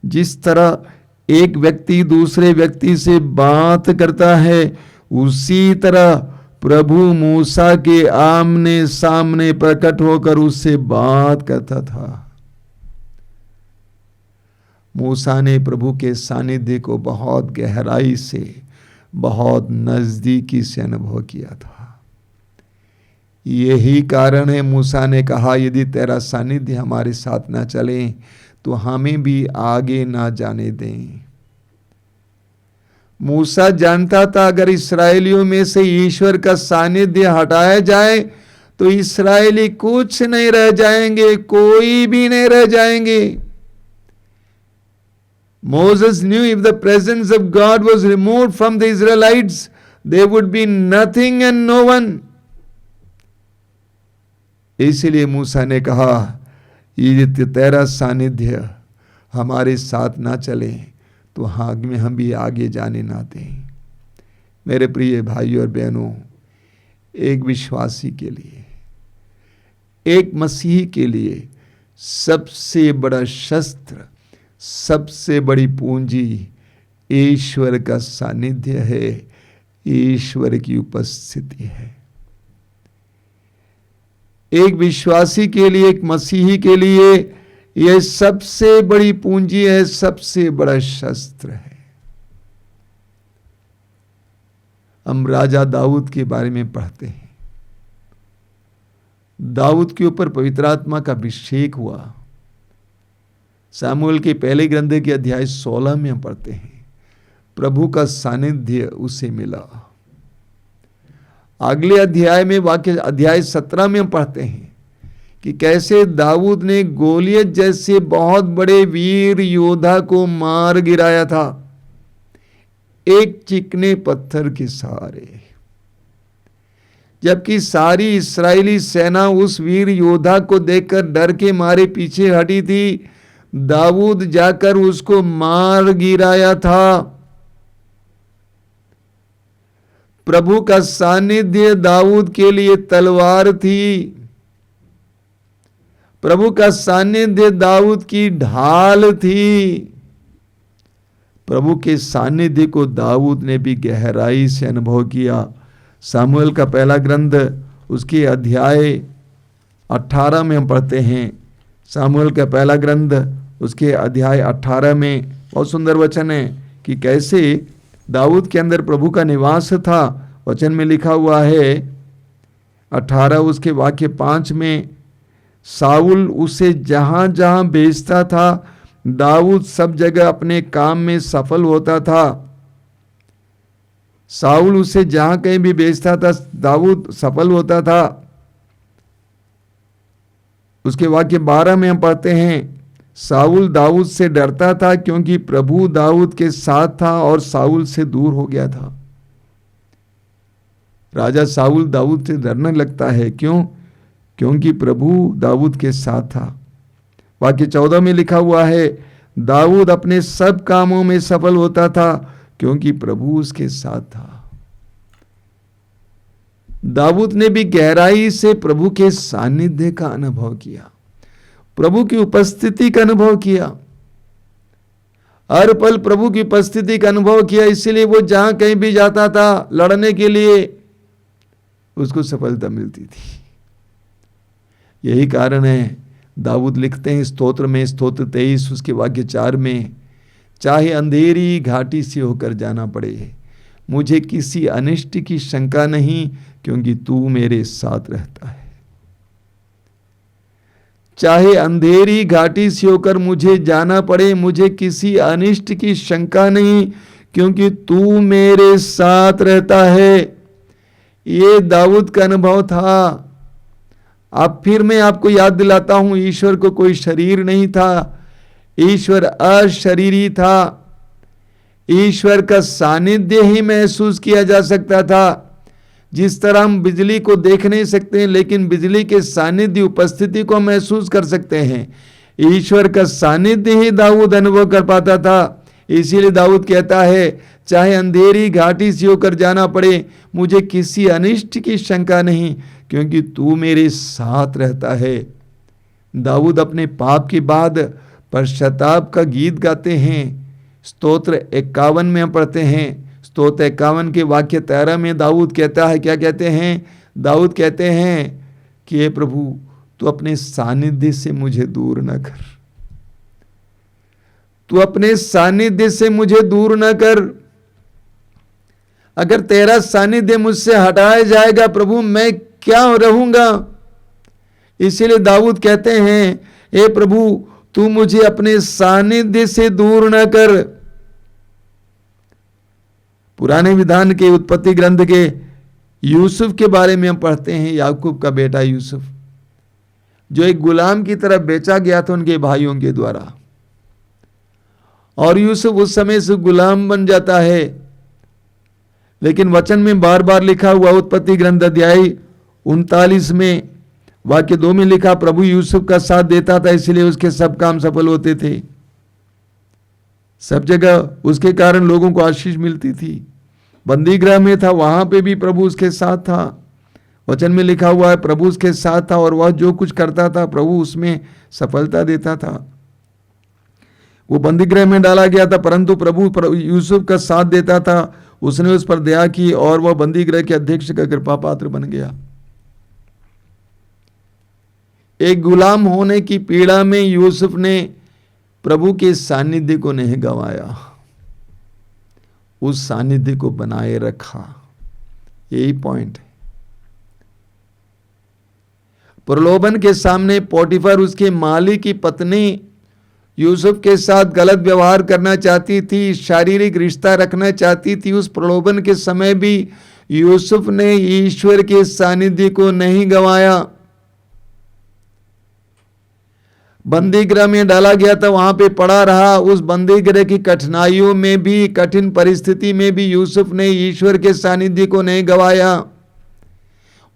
Speaker 3: जिस तरह एक व्यक्ति दूसरे व्यक्ति से बात करता है, उसी तरह प्रभु मूसा के आमने सामने प्रकट होकर उससे बात करता था। मूसा ने प्रभु के सानिध्य को बहुत गहराई से, बहुत नजदीकी से अनुभव किया था। यही कारण है मूसा ने कहा, यदि तेरा सानिध्य हमारे साथ ना चले तो हमें भी आगे ना जाने दें। मूसा जानता था अगर इस्राएलियों में से ईश्वर का सानिध्य हटाया जाए तो इस्राएली कुछ नहीं रह जाएंगे, कोई भी नहीं रह जाएंगे। Moses knew if the presence of God was removed from the Israelites, there would be nothing and no one. इसलिए मूसा ने कहा, यदि तेरा सानिध्य हमारे साथ ना चले तो हम भी आगे जाने ना दें। मेरे प्रिय भाइयों और बहनों, एक विश्वासी के लिए, एक मसीही के लिए सबसे बड़ा शस्त्र, सबसे बड़ी पूंजी ईश्वर का सानिध्य है, ईश्वर की उपस्थिति है। एक विश्वासी के लिए, एक मसीही के लिए यह सबसे बड़ी पूंजी है, सबसे बड़ा शस्त्र है। हम राजा दाऊद के बारे में पढ़ते हैं। दाऊद के ऊपर पवित्र आत्मा का अभिषेक हुआ। सामुएल की पहले ग्रंथ के अध्याय 16 में हम पढ़ते हैं, प्रभु का सानिध्य उसे मिला। अगले अध्याय में वाक्य अध्याय 17 में हम पढ़ते हैं कि कैसे दाऊद ने गोलियत जैसे बहुत बड़े वीर योद्धा को मार गिराया था एक चिकने पत्थर के सहारे, जबकि सारी इस्राएली सेना उस वीर योद्धा को देखकर डर के मारे पीछे हटी थी, दाऊद जाकर उसको मार गिराया था। प्रभु का सानिध्य दाऊद के लिए तलवार थी, प्रभु का सानिध्य दाऊद की ढाल थी। प्रभु के सानिध्य को दाऊद ने भी गहराई से अनुभव किया। सामुएल का पहला ग्रंथ उसके अध्याय 18 में हम पढ़ते हैं, सामुएल का पहला ग्रंथ उसके अध्याय 18 में बहुत सुंदर वचन है कि कैसे दाऊद के अंदर प्रभु का निवास था। वचन में लिखा हुआ है 18 उसके वाक्य 5 में, साउल उसे जहां जहां भेजता था दाऊद सब जगह अपने काम में सफल होता था। साउल उसे जहां कहीं भी भेजता था दाऊद सफल होता था। उसके वाक्य 12 में हम पढ़ते हैं, साउल दाऊद से डरता था क्योंकि प्रभु दाऊद के साथ था और साउल से दूर हो गया था। राजा साउल दाऊद से डरने लगता है, क्यों? क्योंकि प्रभु दाऊद के साथ था। वाक्य 14 में लिखा हुआ है, दाऊद अपने सब कामों में सफल होता था क्योंकि प्रभु उसके साथ था। दाऊद ने भी गहराई से प्रभु के सानिध्य का अनुभव किया, प्रभु की उपस्थिति का अनुभव किया, हर पल प्रभु की उपस्थिति का अनुभव किया। इसीलिए वो जहां कहीं भी जाता था लड़ने के लिए उसको सफलता मिलती थी। यही कारण है दाऊद लिखते हैं स्तोत्र में, स्तोत्र 23 उसके वाक्य 4 में, चाहे अंधेरी घाटी से होकर जाना पड़े मुझे किसी अनिष्ट की शंका नहीं क्योंकि तू मेरे साथ रहता है। चाहे अंधेरी घाटी से होकर मुझे जाना पड़े मुझे किसी अनिष्ट की शंका नहीं क्योंकि तू मेरे साथ रहता है। ये दाऊद का अनुभव था। अब फिर मैं आपको याद दिलाता हूं, ईश्वर को कोई शरीर नहीं था, ईश्वर अशरीरी था। ईश्वर का सानिध्य ही महसूस किया जा सकता था। जिस तरह हम बिजली को देख नहीं सकते हैं लेकिन बिजली के सानिध्य उपस्थिति को महसूस कर सकते हैं, ईश्वर का सानिध्य ही दाऊद अनुभव कर पाता था। इसीलिए दाऊद कहता है, चाहे अंधेरी घाटी से होकर जाना पड़े मुझे किसी अनिष्ट की शंका नहीं क्योंकि तू मेरे साथ रहता है। दाऊद अपने पाप के बाद पश्चाताप का गीत गाते हैं। स्तोत्र 51 में हम पढ़ते हैं, स्तोत्र 51 के वाक्य 13 में दाऊद कहता है, क्या कहते हैं? दाऊद कहते हैं कि हे प्रभु तू अपने सानिध्य से मुझे दूर न कर, तू अपने सानिध्य से मुझे दूर न कर। अगर तेरा सानिध्य मुझसे हटाया जाएगा प्रभु मैं क्या रहूंगा। इसीलिए दाऊद कहते हैं, हे प्रभु तू मुझे अपने सानिध्य से दूर न कर। पुराने विधान के उत्पत्ति ग्रंथ के यूसुफ के बारे में हम पढ़ते हैं, याकूब का बेटा यूसुफ जो एक गुलाम की तरफ बेचा गया था उनके भाइयों के द्वारा, और यूसुफ उस समय से गुलाम बन जाता है। लेकिन वचन में बार बार लिखा हुआ उत्पत्ति ग्रंथ अध्याय 39 में वाक्य 2 में लिखा, प्रभु यूसुफ का साथ देता था इसलिए उसके सब काम सफल होते थे। सब जगह उसके कारण लोगों को आशीष मिलती थी। बंदी गृह में था वहां पे भी प्रभु उसके साथ था। वचन में लिखा हुआ है प्रभु उसके साथ था और वह जो कुछ करता था प्रभु उसमें सफलता देता था। वो बंदी गृह में डाला गया था परंतु प्रभु यूसुफ का साथ देता था। उसने उस पर दया की और वह बंदी गृह के अध्यक्ष का कृपा पात्र बन गया। एक गुलाम होने की पीड़ा में यूसुफ ने प्रभु के सानिध्य को नहीं गंवाया, उस सानिध्य को बनाए रखा। यही पॉइंट है। प्रलोभन के सामने पोटीफर उसके मालिक की पत्नी यूसुफ के साथ गलत व्यवहार करना चाहती थी, शारीरिक रिश्ता रखना चाहती थी, उस प्रलोभन के समय भी यूसुफ ने ईश्वर के सानिध्य को नहीं गंवाया। बंदी गृह में डाला गया था, वहां पे पड़ा रहा। उस बंदी गृह की कठिनाइयों में भी, कठिन परिस्थिति में भी यूसुफ ने ईश्वर के सानिध्य को नहीं गंवाया।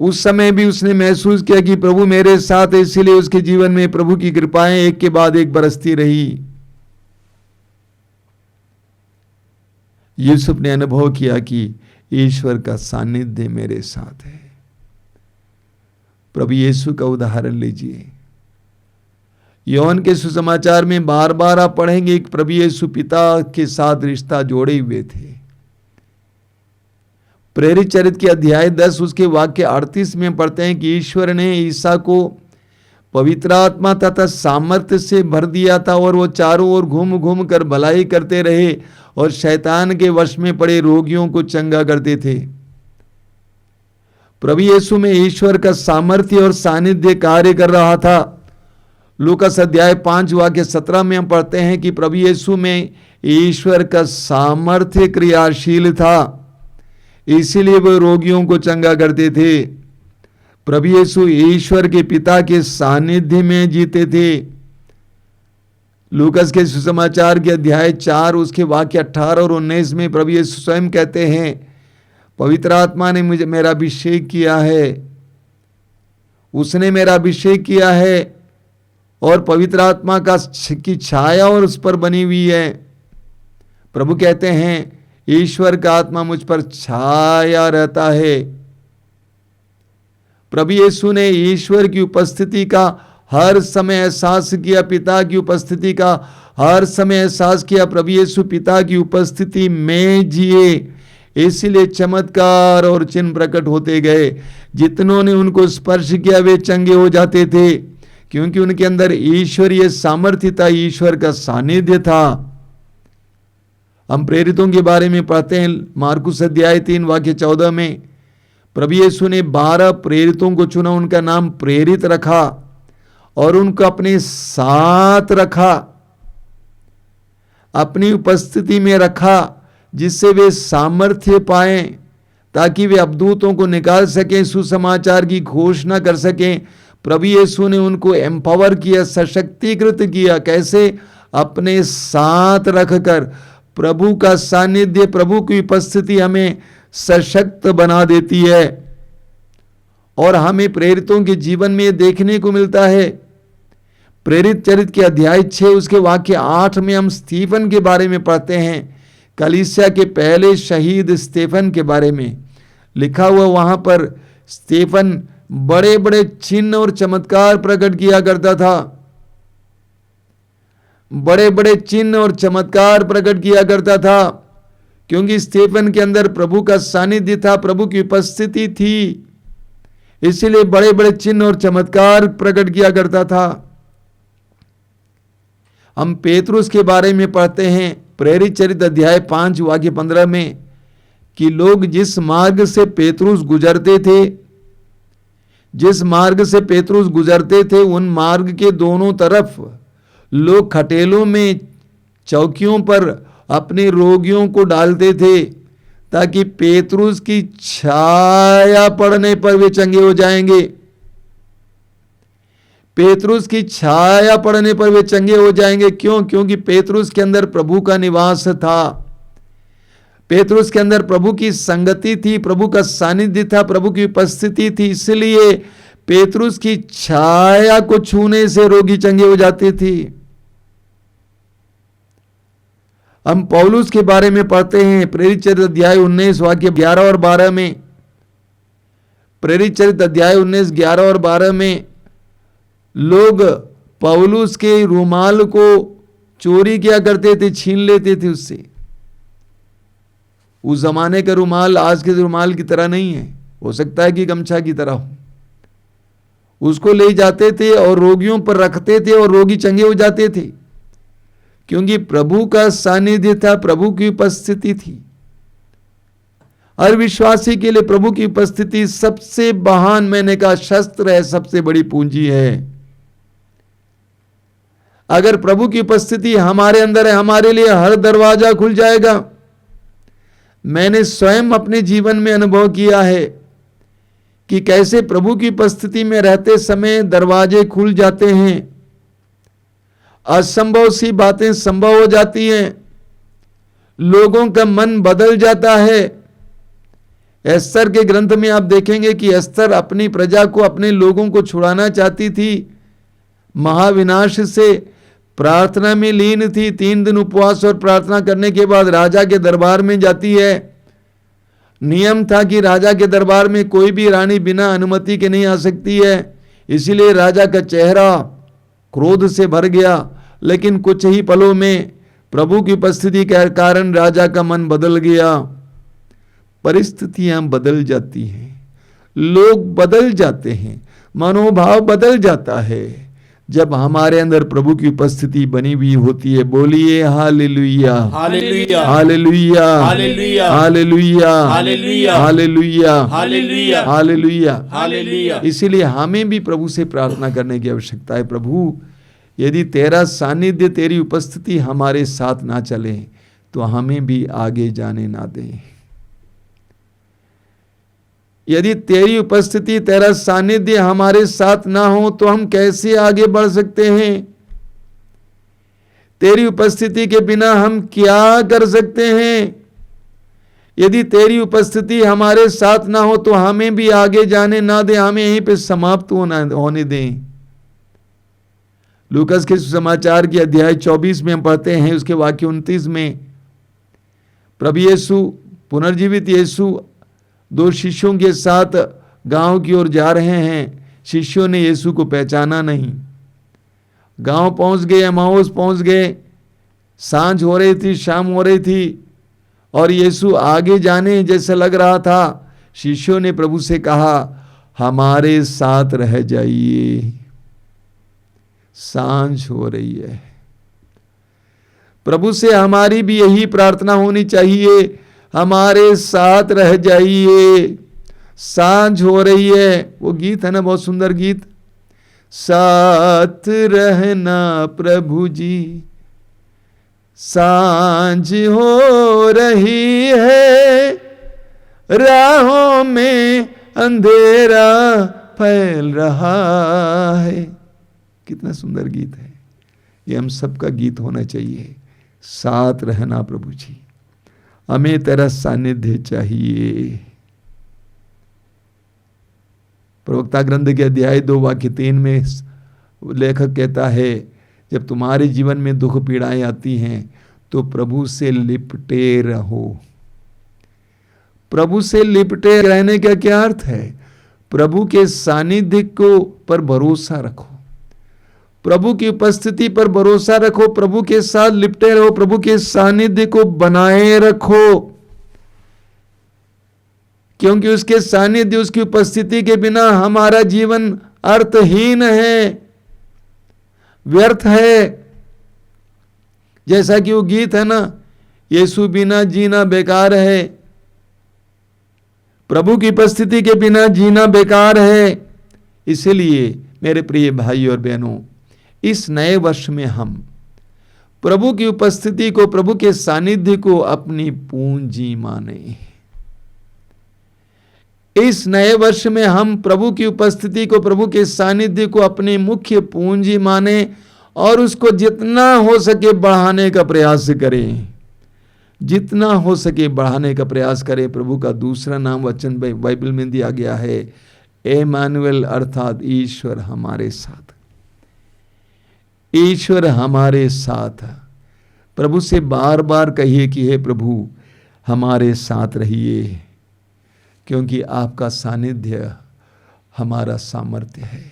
Speaker 3: उस समय भी उसने महसूस किया कि प्रभु मेरे साथ है, इसीलिए उसके जीवन में प्रभु की कृपाएं एक के बाद एक बरसती रही। यूसुफ ने अनुभव किया कि ईश्वर का सानिध्य मेरे साथ है। प्रभु यीशु का उदाहरण लीजिए। योहन के सुसमाचार में बार बार आप पढ़ेंगे कि प्रभु यीशु पिता के साथ रिश्ता जोड़े हुए थे। प्रेरित चरित्र के अध्याय 10 उसके वाक्य 38 में पढ़ते हैं कि ईश्वर ने ईसा को पवित्र आत्मा तथा सामर्थ्य से भर दिया था और वो चारों ओर घूम घूम कर भलाई करते रहे और शैतान के वश में पड़े रोगियों को चंगा करते थे। प्रभु यीशु में ईश्वर का सामर्थ्य और सानिध्य कार्य कर रहा था। लूकास अध्याय 5 वाक्य 17 में हम पढ़ते हैं कि प्रभु यीशु में ईश्वर का सामर्थ्य क्रियाशील था, इसीलिए वे रोगियों को चंगा करते थे। प्रभु यीशु ईश्वर के पिता के सानिध्य में जीते थे। लूकास के सुसमाचार के अध्याय 4 उसके वाक्य 18 और 19 में प्रभु यीशु स्वयं कहते हैं, पवित्र आत्मा ने मुझे मेरा अभिषेक किया है, उसने मेरा अभिषेक किया है और पवित्र आत्मा की छाया और उस पर बनी हुई है। प्रभु कहते हैं ईश्वर का आत्मा मुझ पर छाया रहता है। प्रभु यीशु ने ईश्वर की उपस्थिति का हर समय एहसास किया, पिता की उपस्थिति का हर समय एहसास किया। प्रभु यीशु पिता की उपस्थिति में जिए, इसीलिए चमत्कार और चिन्ह प्रकट होते गए। जितनों ने उनको स्पर्श किया वे चंगे हो जाते थे, क्योंकि उनके अंदर ईश्वरीय सामर्थ्य था, ईश्वर का सानिध्य था। हम प्रेरितों के बारे में पढ़ते हैं मार्कुस अध्याय 3 वाक्य 14 में प्रभु यीशु ने 12 प्रेरितों को चुना, उनका नाम प्रेरित रखा और उनको अपने साथ रखा, अपनी उपस्थिति में रखा, जिससे वे सामर्थ्य पाएं, ताकि वे अवधूतों को निकाल सकें, सुसमाचार की घोषणा कर सकें। प्रभु यीशु ने उनको एम्पावर किया, सशक्तिकृत किया। कैसे? अपने साथ रखकर। प्रभु का सानिध्य, प्रभु की उपस्थिति हमें सशक्त बना देती है और हमें प्रेरितों के जीवन में यह देखने को मिलता है। प्रेरित चरित्र के अध्याय 6 उसके वाक्य 8 में हम स्टीफन के बारे में पढ़ते हैं। कलीसिया के पहले शहीद स्टीफन के बारे में लिखा हुआ, वहां पर स्टीफन बड़े बड़े चिन्ह और चमत्कार प्रकट किया करता था, बड़े बड़े चिन्ह और चमत्कार प्रकट किया करता था, क्योंकि स्टीफन के अंदर प्रभु का सानिध्य था, प्रभु की उपस्थिति थी, इसीलिए बड़े बड़े चिन्ह और चमत्कार प्रकट किया करता था। हम पेतरुस के बारे में पढ़ते हैं प्रेरित चरित्र अध्याय 5 वाक्य 15 में कि लोग जिस मार्ग से पेतरुस गुजरते थे, जिस मार्ग से पेतरुस गुजरते थे, उन मार्ग के दोनों तरफ लोग खटेलों में, चौकियों पर अपने रोगियों को डालते थे, ताकि पेतरुस की छाया पड़ने पर वे चंगे हो जाएंगे। पेतरुस की छाया पड़ने पर वे चंगे हो जाएंगे। क्यों? क्योंकि पेतरुस के अंदर प्रभु का निवास था, पेतरुस के अंदर प्रभु की संगति थी, प्रभु का सानिध्य था, प्रभु की उपस्थिति थी। इसलिए पेतरुस की छाया को छूने से रोगी चंगे हो जाते थे। हम पौलुस के बारे में पढ़ते हैं प्रेरित चरित्र अध्याय 19 वाक्य 11 और 12 में। प्रेरित चरित्र अध्याय 19 11 और 12 में लोग पौलुस के रुमाल को चोरी किया करते थे, छीन लेते थे उससे। उस जमाने का रुमाल आज के रुमाल की तरह नहीं है, हो सकता है कि गमछा की तरह हो। उसको ले जाते थे और रोगियों पर रखते थे और रोगी चंगे हो जाते थे, क्योंकि प्रभु का सानिध्य था, प्रभु की उपस्थिति थी। हर विश्वासी के लिए प्रभु की उपस्थिति सबसे महान, मैंने कहा, शस्त्र है, सबसे बड़ी पूंजी है। अगर प्रभु की उपस्थिति हमारे अंदर है, हमारे लिए हर दरवाजा खुल जाएगा। मैंने स्वयं अपने जीवन में अनुभव किया है कि कैसे प्रभु की उपस्थिति में रहते समय दरवाजे खुल जाते हैं, असंभव सी बातें संभव हो जाती हैं, लोगों का मन बदल जाता है। एस्तर के ग्रंथ में आप देखेंगे कि एस्तर अपनी प्रजा को, अपने लोगों को छुड़ाना चाहती थी महाविनाश से, प्रार्थना में लीन थी। 3 दिन उपवास और प्रार्थना करने के बाद राजा के दरबार में जाती है। नियम था कि राजा के दरबार में कोई भी रानी बिना अनुमति के नहीं आ सकती है, इसीलिए राजा का चेहरा क्रोध से भर गया। लेकिन कुछ ही पलों में प्रभु की उपस्थिति के कारण राजा का मन बदल गया। परिस्थितियां बदल जाती हैं, लोग बदल जाते हैं, मनोभाव बदल जाता है जब हमारे अंदर प्रभु की उपस्थिति बनी हुई होती है। बोलिए hallelujah,
Speaker 2: hallelujah,
Speaker 3: hallelujah,
Speaker 2: hallelujah,
Speaker 3: hallelujah,
Speaker 2: hallelujah,
Speaker 3: hallelujah,
Speaker 2: hallelujah,
Speaker 3: hallelujah.
Speaker 2: Hallelujah.
Speaker 3: इसीलिए हमें भी प्रभु से प्रार्थना करने की आवश्यकता है। प्रभु, यदि तेरा सानिध्य, तेरी उपस्थिति हमारे साथ ना चले तो हमें भी आगे जाने ना दे। यदि तेरी उपस्थिति, तेरा सानिध्य हमारे साथ ना हो तो हम कैसे आगे बढ़ सकते हैं? तेरी उपस्थिति के बिना हम क्या कर सकते हैं? यदि तेरी उपस्थिति हमारे साथ ना हो तो हमें भी आगे जाने ना दे, हमें यहीं पे समाप्त होने दें। लूकास के सुसमाचार की अध्याय 24 में हम पढ़ते हैं, उसके वाक्य 29 में प्रभु यीशु, पुनर्जीवित यीशु 2 शिष्यों के साथ गांव की ओर जा रहे हैं। शिष्यों ने यीशु को पहचाना नहीं। गांव पहुंच गए, एमाउस पहुंच गए, सांझ हो रही थी, शाम हो रही थी और यीशु आगे जाने जैसे लग रहा था। शिष्यों ने प्रभु से कहा, हमारे साथ रह जाइए, सांझ हो रही है। प्रभु से हमारी भी यही प्रार्थना होनी चाहिए, हमारे साथ रह जाइए, सांझ हो रही है। वो गीत है ना, बहुत सुंदर गीत, साथ रहना प्रभु जी, सांझ हो रही है, राहों में अंधेरा फैल रहा है। कितना सुंदर गीत है ये, हम सबका गीत होना चाहिए। साथ रहना प्रभु जी, हमें तेरा सानिध्य चाहिए। प्रवक्ता ग्रंथ के अध्याय 2 वाक्य 3 में लेखक कहता है, जब तुम्हारे जीवन में दुख पीड़ाएं आती हैं तो प्रभु से लिपटे रहो। प्रभु से लिपटे रहने का क्या अर्थ है? प्रभु के सानिध्य को पर भरोसा रखो, प्रभु की उपस्थिति पर भरोसा रखो, प्रभु के साथ लिपटे रहो, प्रभु के सानिध्य को बनाए रखो, क्योंकि उसके सानिध्य, उसकी उपस्थिति के बिना हमारा जीवन अर्थहीन है, व्यर्थ है। जैसा कि वो गीत है ना, यीशु बिना जीना बेकार है, प्रभु की उपस्थिति के बिना जीना बेकार है। इसलिए मेरे प्रिय भाई और बहनों, इस नए वर्ष में हम प्रभु की उपस्थिति को, प्रभु के सानिध्य को अपनी पूंजी माने। इस नए वर्ष में हम प्रभु की उपस्थिति को, प्रभु के सानिध्य को अपनी मुख्य पूंजी माने और उसको जितना हो सके बढ़ाने का प्रयास करें, जितना हो सके बढ़ाने का प्रयास करें। प्रभु का दूसरा नाम वचन बाइबल में दिया गया है, एमानुएल, अर्थात ईश्वर हमारे साथ। ईश्वर हमारे साथ। प्रभु से बार बार कहिए कि हे प्रभु हमारे साथ रहिए, क्योंकि आपका सानिध्य हमारा सामर्थ्य है।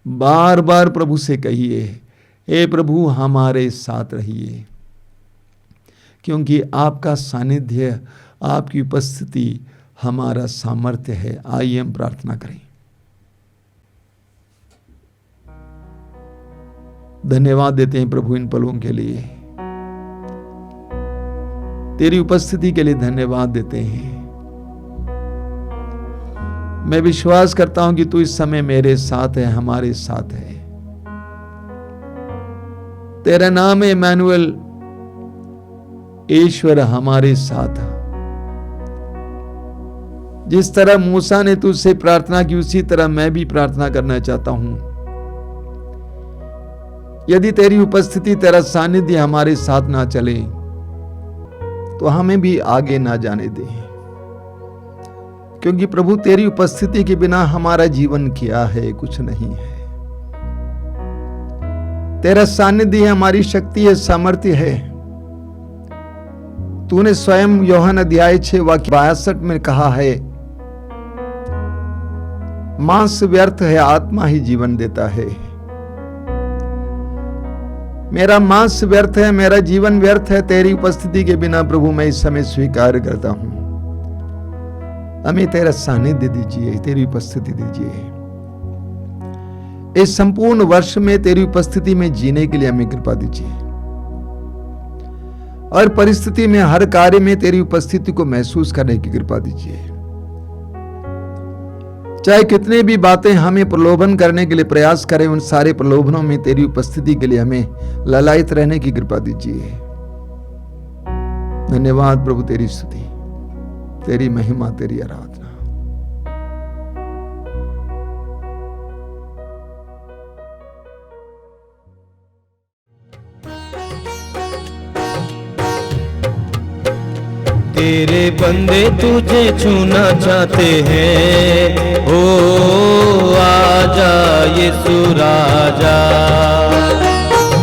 Speaker 3: बार बार प्रभु से कहिए, हे प्रभु हमारे साथ रहिए, क्योंकि आपका सानिध्य, आपकी उपस्थिति हमारा सामर्थ्य है। आइए हम प्रार्थना करें। धन्यवाद देते हैं प्रभु इन पलों के लिए, तेरी उपस्थिति के लिए धन्यवाद देते हैं। मैं विश्वास करता हूं कि तू इस समय मेरे साथ है, हमारे साथ है। तेरा नाम है इमैनुअल, ईश्वर हमारे साथ। जिस तरह मूसा ने तुझसे प्रार्थना की उसी तरह मैं भी प्रार्थना करना चाहता हूं। यदि तेरी उपस्थिति, तेरा सानिध्य हमारे साथ ना चले तो हमें भी आगे ना जाने दे, क्योंकि प्रभु तेरी उपस्थिति के बिना हमारा जीवन क्या है, कुछ नहीं है। तेरा सानिध्य हमारी शक्ति है, सामर्थ्य है। तूने स्वयं यूहन्ना अध्याय 6 वाक्य 62 में कहा है, मांस व्यर्थ है, आत्मा ही जीवन देता है। मेरा मांस व्यर्थ है, मेरा जीवन व्यर्थ है। तेरी उपस्थिति के बिना प्रभु मैं इस समय स्वीकार करता हूं। हमें तेरा सानिध्य दीजिए, तेरी उपस्थिति दीजिए। इस संपूर्ण वर्ष में तेरी उपस्थिति में जीने के लिए हमें कृपा दीजिए, और परिस्थिति में, हर कार्य में तेरी उपस्थिति को महसूस करने की कृपा दीजिए। चाहे कितने भी बातें हमें प्रलोभन करने के लिए प्रयास करें, उन सारे प्रलोभनों में तेरी उपस्थिति के लिए हमें ललायित रहने की कृपा दीजिए। धन्यवाद प्रभु, तेरी स्तुति, तेरी महिमा, तेरी आराधना।
Speaker 4: तेरे बंदे तुझे छूना चाहते हैं, ओ आजा यीशु राजा।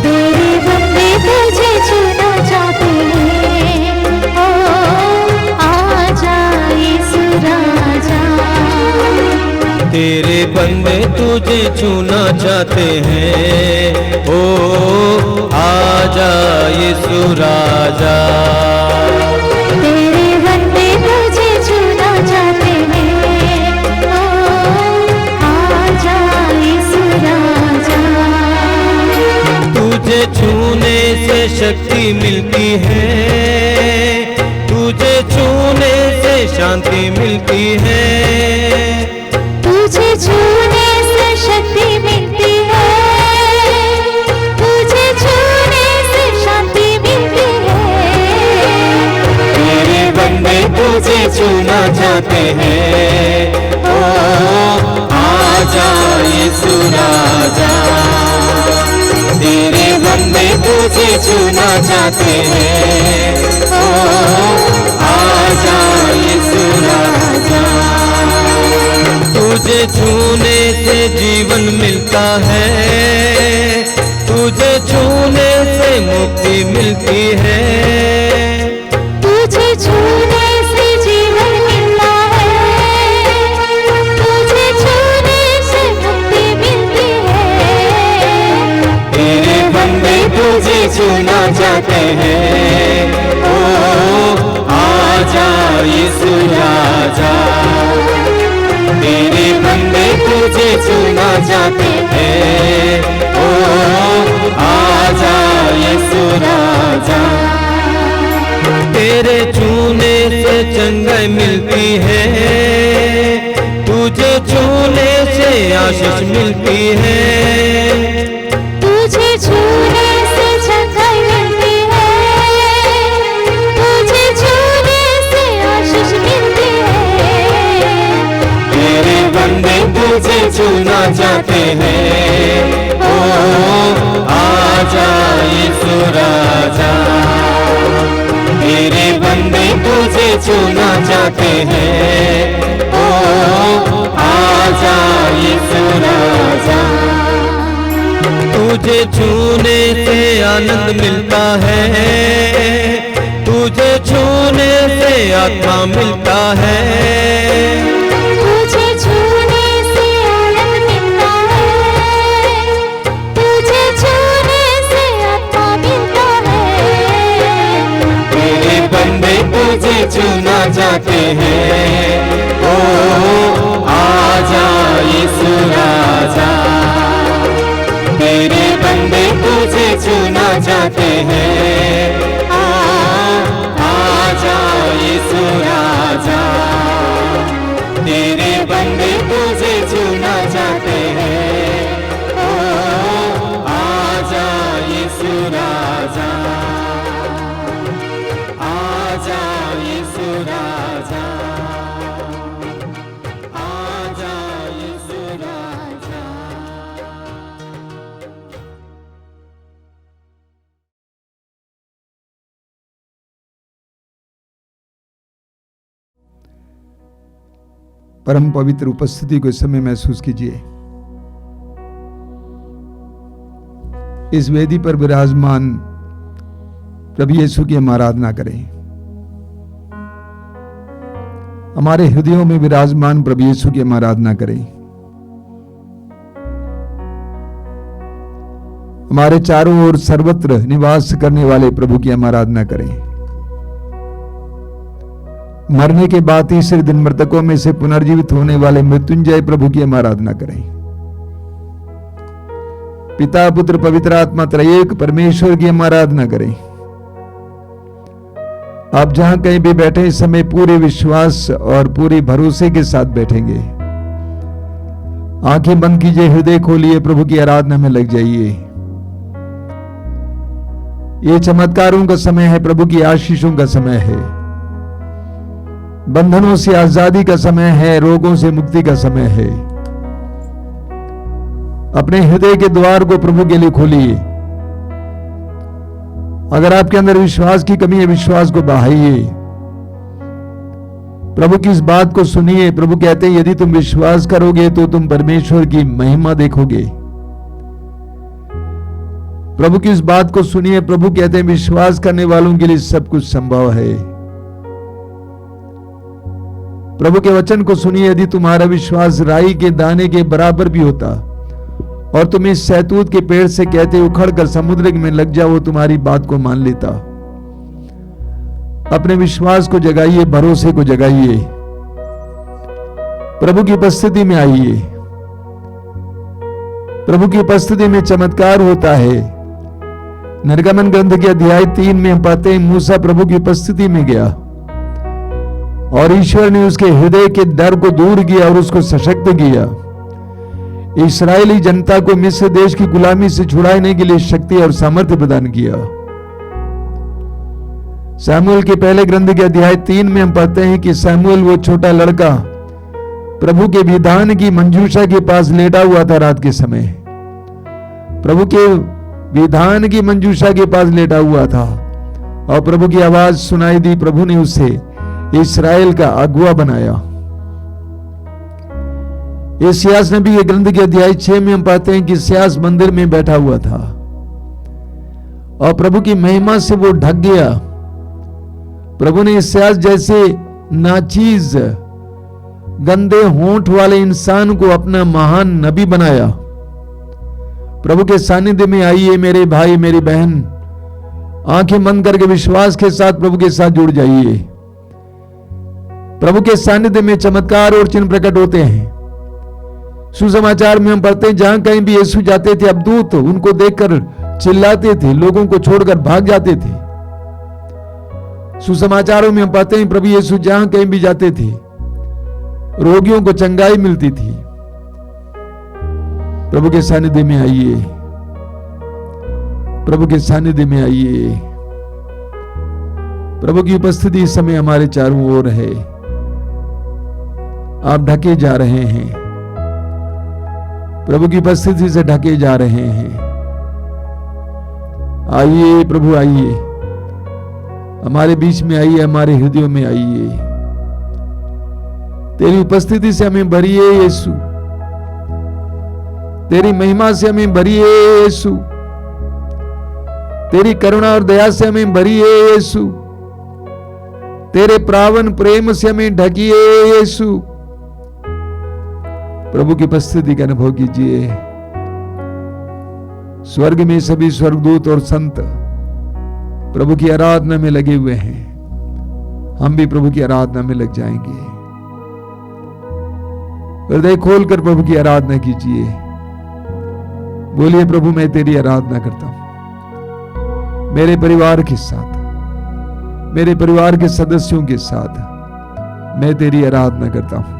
Speaker 5: तेरे बंदे तुझे छूना चाहते हैं, ओ आजा यीशु राजा।
Speaker 4: तेरे बंदे तुझे छूना चाहते हैं, ओ आजा यीशु राजा।
Speaker 5: तेरे बंदे तुझे छूना चाहते हैं, ओ आजा यीशु राजा।
Speaker 4: तुझे छूने से शक्ति मिलती है, तुझे छूने से शांति मिलती है।
Speaker 5: तुझे छूने से शक्ति मिलती है, तुझे छूने से शांति मिलती है।
Speaker 4: तेरे बंदे तुझे छूना चाहते हैं, ओ आजा यीशु राजा। तेरे बंदे तुझे छूना चाहते हैं, ओ आजा यीशु राजा। तुझे छूने से जीवन मिलता है, तुझे छूने से मुक्ति मिलती है।
Speaker 5: तुझे छूने से जीवन मिलता है, तुझे छूने से मुक्ति मिलती है।
Speaker 4: तेरे बंदे तुझे छूना चाहते हैं, ओ आजा यीशु राजा। तेरे बंदे तुझे छूना चाहते हैं, ओ आजा यीशु राजा। तेरे छूने से चंगाई मिलती है, तुझे छूने से आशीष मिलती है।
Speaker 5: तुझे छूने से चंगाई मिलती है, तुझे छूने से आशीष मिलती है।
Speaker 4: तेरे बंदे तुझे छूना चाहते हैं, ओ आजा यीशु राजा। तेरे बंदे तुझे छूना चाहते हैं, ओ आजा यीशु राजा। तुझे छूने से आनंद मिलता है, तुझे छूने से आत्मा मिलता है।
Speaker 5: तुझे छूने से आनंद मिलता है, तुझे छूने से आत्मा मिलता है।
Speaker 4: तेरे बंदे तुझे छूना चाहते हैं, ओ आजा यीशु राजा। तेरे बंदे तुझे छूना चाहते हैं, ओ आजा यीशु राजा। तेरे बंदे तुझे छूना चाहते हैं, ओ आजा यीशु राजा।
Speaker 3: परम पवित्र उपस्थिति को इस समय महसूस कीजिए। इस वेदी पर विराजमान प्रभु यीशु की हम आराधना करें। हमारे हृदयों में विराजमान प्रभु यीशु की हम आराधना करें। हमारे चारों ओर सर्वत्र निवास करने वाले प्रभु की हम आराधना करें। मरने के बाद तीसरे दिन मृतकों में से पुनर्जीवित होने वाले मृत्युंजय प्रभु की हम आराधना करें। पिता पुत्र पवित्र आत्मा त्रयेक परमेश्वर की हम आराधना करें। आप जहां कहीं भी बैठे इस समय पूरे विश्वास और पूरे भरोसे के साथ बैठेंगे। आंखें बंद कीजिए, हृदय खोलिए, प्रभु की आराधना में लग जाइए। ये चमत्कारों का समय है, प्रभु की आशीषों का समय है, बंधनों से आजादी का समय है, रोगों से मुक्ति का समय है। अपने हृदय के द्वार को प्रभु के लिए खोलिए। अगर आपके अंदर विश्वास की कमी है, विश्वास को बढ़ाइए। प्रभु की इस बात को सुनिए। प्रभु कहते हैं यदि तुम विश्वास करोगे तो तुम परमेश्वर की महिमा देखोगे। प्रभु की इस बात को सुनिए। प्रभु कहते हैं विश्वास करने वालों के लिए सब कुछ संभव है। प्रभु के वचन को सुनिए। यदि तुम्हारा विश्वास राई के दाने के बराबर भी होता और तुम इस सहतूत के पेड़ से कहते उखड़ कर समुद्र में लग जाओ, वो तुम्हारी बात को मान लेता। अपने विश्वास को जगाइए, भरोसे को जगाइए, प्रभु की उपस्थिति में आइए। प्रभु की उपस्थिति में चमत्कार होता है। निर्गमन ग्रंथ के अध्याय 3 में हम पाते हैं मूसा प्रभु की उपस्थिति में गया और ईश्वर ने उसके हृदय के डर को दूर किया और उसको सशक्त किया। इस्राएली जनता को मिस्र देश की गुलामी से छुड़ाने के लिए शक्ति और सामर्थ्य प्रदान किया। सामुएल के पहले ग्रंथ के अध्याय 3 में हम पाते हैं कि सामुएल वो छोटा लड़का प्रभु के विधान की मंजूषा के पास लेटा हुआ था। रात के समय प्रभु के विधान की मंजूषा के पास लेटा हुआ था और प्रभु की आवाज सुनाई दी। प्रभु ने उसे इस्राएल का अगुआ बनाया। यशायाह नबी के ग्रंथ के अध्याय 6 में हम पाते हैं कि यशायाह मंदिर में बैठा हुआ था और प्रभु की महिमा से वो ढक गया। प्रभु ने यशायाह जैसे नाचीज गंदे होंठ वाले इंसान को अपना महान नबी बनाया। प्रभु के सानिध्य में आइए मेरे भाई मेरी बहन, आंखें बंद करके विश्वास के साथ प्रभु के साथ जुड़ जाइए। प्रभु के सानिध्य में चमत्कार और चिन्ह प्रकट होते हैं। सुसमाचार में हम पढ़ते हैं जहां कहीं भी यीशु जाते थे, अबदूत उनको देखकर चिल्लाते थे, लोगों को छोड़कर भाग जाते थे। सुसमाचारों में हम पाते हैं प्रभु यीशु जहां कहीं भी जाते थे, रोगियों को चंगाई मिलती थी। प्रभु के सानिध्य में आइए, प्रभु के सानिध्य में आइए। प्रभु की उपस्थिति इस समय हमारे चारों ओर है। आप ढके जा रहे हैं, प्रभु की उपस्थिति से ढके जा रहे हैं। आइए प्रभु, आइए हमारे बीच में, आइए हमारे हृदयों में आइए। तेरी उपस्थिति से हमें भरिए यीशु, तेरी महिमा से हमें भरिए यीशु, तेरी करुणा और दया से हमें भरिए यीशु, तेरे प्रावन प्रेम से हमें ढकिए यीशु। प्रभु की उपस्थिति का अनुभव कीजिए। स्वर्ग में सभी स्वर्गदूत और संत प्रभु की आराधना में लगे हुए हैं। हम भी प्रभु की आराधना में लग जाएंगे। हृदय खोलकर प्रभु की आराधना कीजिए। बोलिए प्रभु मैं तेरी आराधना करता हूं। मेरे परिवार के साथ, मेरे परिवार के सदस्यों के साथ मैं तेरी आराधना करता हूं।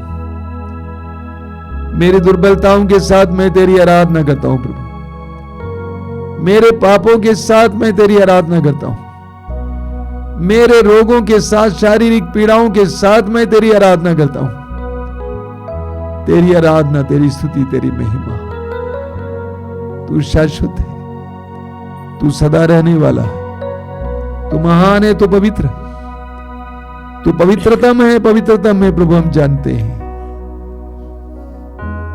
Speaker 3: मेरी दुर्बलताओं के साथ मैं तेरी आराधना करता हूं प्रभु। मेरे पापों के साथ मैं तेरी आराधना करता हूं। मेरे रोगों के साथ, शारीरिक पीड़ाओं के साथ मैं तेरी आराधना करता हूं। तेरी आराधना, तेरी स्तुति, तेरी महिमा। तू शाश्वत है, तू सदा रहने वाला है, तू महान है, तू पवित्र है, तू पवित्रतम है, पवित्रतम है प्रभु। हम जानते हैं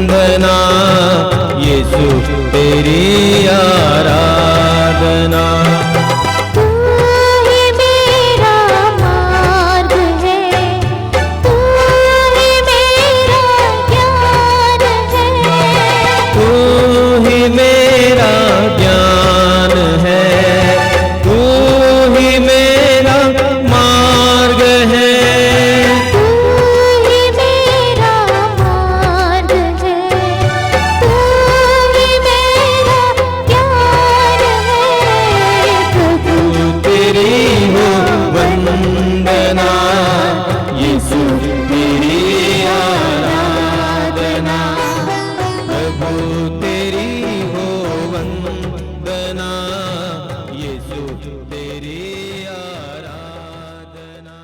Speaker 4: वंदना, यीशु तेरी आराधना।
Speaker 5: तू ही मेरा मार्ग है, तू ही मेरा ज्ञान है,
Speaker 4: तू ही मेरा ज्ञान है, तू ही मेरा मार्ग है।
Speaker 5: तू ही मेरा मार्ग है, तू ही मेरा ज्ञान है। प्रभु
Speaker 4: तेरी हो वंदना, यीशु तेरी आराधना। प्रभु तेरी हो वंदना, यीशु तेरी आराधना।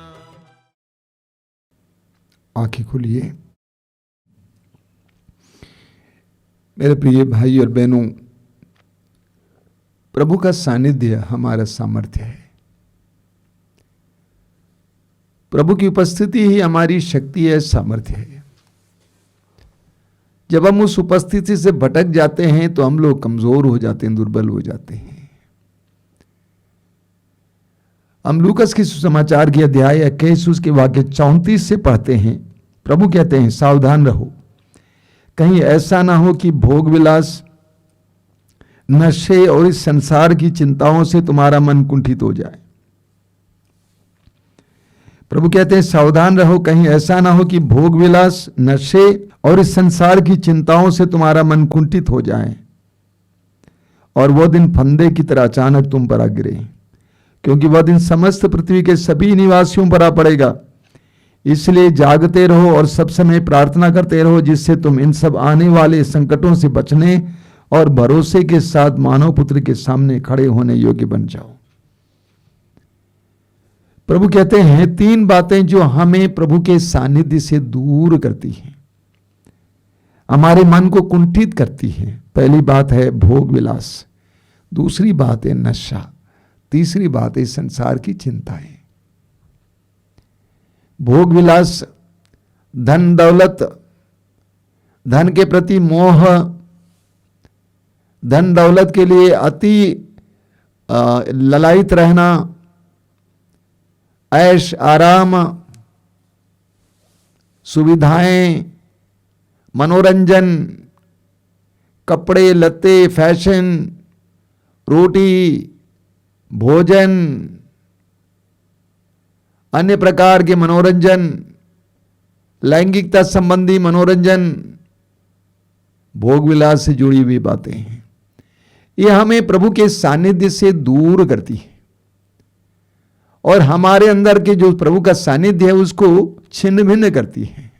Speaker 3: आंखें खोलिए। मेरे प्रिय भाई और बहनों, प्रभु का सानिध्य हमारा सामर्थ्य है। प्रभु की उपस्थिति ही हमारी शक्ति है, सामर्थ्य है। जब हम उस उपस्थिति से भटक जाते हैं तो हम लोग कमजोर हो जाते हैं, दुर्बल हो जाते हैं। हम लूकस के सुसमाचार के अध्याय 21 उसके वाक्य 34 से पढ़ते हैं। प्रभु कहते हैं, सावधान रहो, कहीं ऐसा ना हो कि भोग विलास, नशे और इस संसार की चिंताओं से तुम्हारा मन कुंठित हो जाए। प्रभु कहते हैं, सावधान रहो, कहीं ऐसा ना हो कि भोग विलास, नशे और इस संसार की चिंताओं से तुम्हारा मन कुंठित हो जाए और वह दिन फंदे की तरह अचानक तुम पर आ गिरे, क्योंकि वह दिन समस्त पृथ्वी के सभी निवासियों पर आ पड़ेगा। इसलिए जागते रहो और सब समय प्रार्थना करते रहो, जिससे तुम इन सब आने वाले संकटों से बचने और भरोसे के साथ मानव पुत्र के सामने खड़े होने योग्य बन जाओ। प्रभु कहते हैं, 3 बातें जो हमें प्रभु के सानिध्य से दूर करती हैं, हमारे मन को कुंठित करती हैं। पहली बात है भोग विलास, दूसरी बात है नशा, तीसरी बात है संसार की चिंताएं। भोग विलास, धन दौलत, धन के प्रति मोह, धन दौलत के लिए अति ललायित रहना, ऐश आराम, सुविधाएं, मनोरंजन, कपड़े लत्ते, फैशन, रोटी, भोजन, अन्य प्रकार के मनोरंजन, लैंगिकता संबंधी मनोरंजन, भोग विलास से जुड़ी हुई बातें हैं। ये हमें प्रभु के सानिध्य से दूर करती है और हमारे अंदर के जो प्रभु का सानिध्य है उसको छिन्न भिन्न करती है।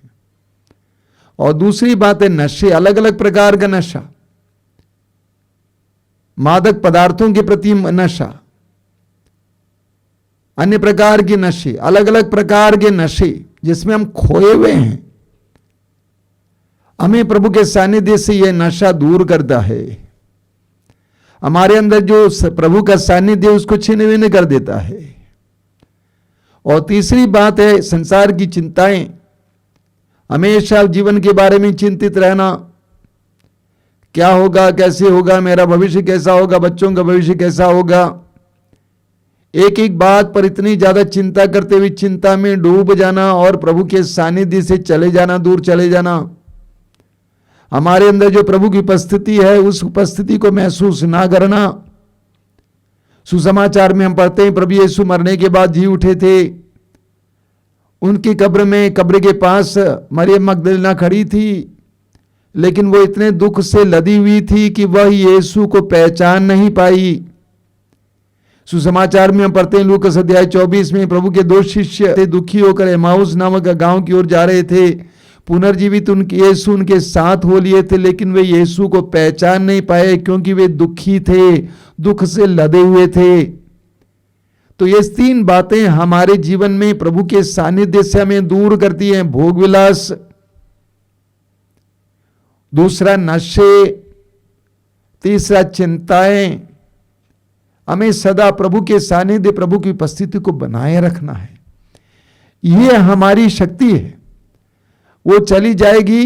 Speaker 3: और दूसरी बात है नशे, अलग अलग प्रकार का नशा, मादक पदार्थों के प्रति नशा, अन्य प्रकार के नशे, अलग अलग प्रकार के नशे जिसमें हम खोए हुए हैं। हमें प्रभु के सानिध्य से यह नशा दूर करता है। हमारे अंदर जो प्रभु का सानिध्य उसको छिन्न भिन्न कर देता है। और तीसरी बात है संसार की चिंताएं, हमेशा जीवन के बारे में चिंतित रहना, क्या होगा, कैसे होगा, मेरा भविष्य कैसा होगा, बच्चों का भविष्य कैसा होगा। एक एक बात पर इतनी ज्यादा चिंता करते हुए चिंता में डूब जाना और प्रभु के सानिध्य से चले जाना, दूर चले जाना। हमारे अंदर जो प्रभु की उपस्थिति है उस उपस्थिति को महसूस ना करना। सुसमाचार में हम पढ़ते हैं प्रभु यीशु मरने के बाद जी उठे थे। उनकी कब्र में, कब्र के पास मरियम मगदलीना खड़ी थी, लेकिन वो इतने दुख से लदी हुई थी कि वह यीशु को पहचान नहीं पाई। सुसमाचार में हम पढ़ते हैं लूकास अध्याय 24 में प्रभु के 2 शिष्य दुखी होकर एमाउस नामक गांव की ओर जा रहे थे। पुनर्जीवित यीशु उनके साथ हो लिए थे, लेकिन वे यीशु को पहचान नहीं पाए क्योंकि वे दुखी थे, दुख से लदे हुए थे। तो ये 3 बातें हमारे जीवन में प्रभु के सानिध्य से हमें दूर करती हैं। भोग विलास, दूसरा नशे, तीसरा चिंताएं। हमें सदा प्रभु के सानिध्य, प्रभु की उपस्थिति को बनाए रखना है। यह हमारी शक्ति है। वो चली जाएगी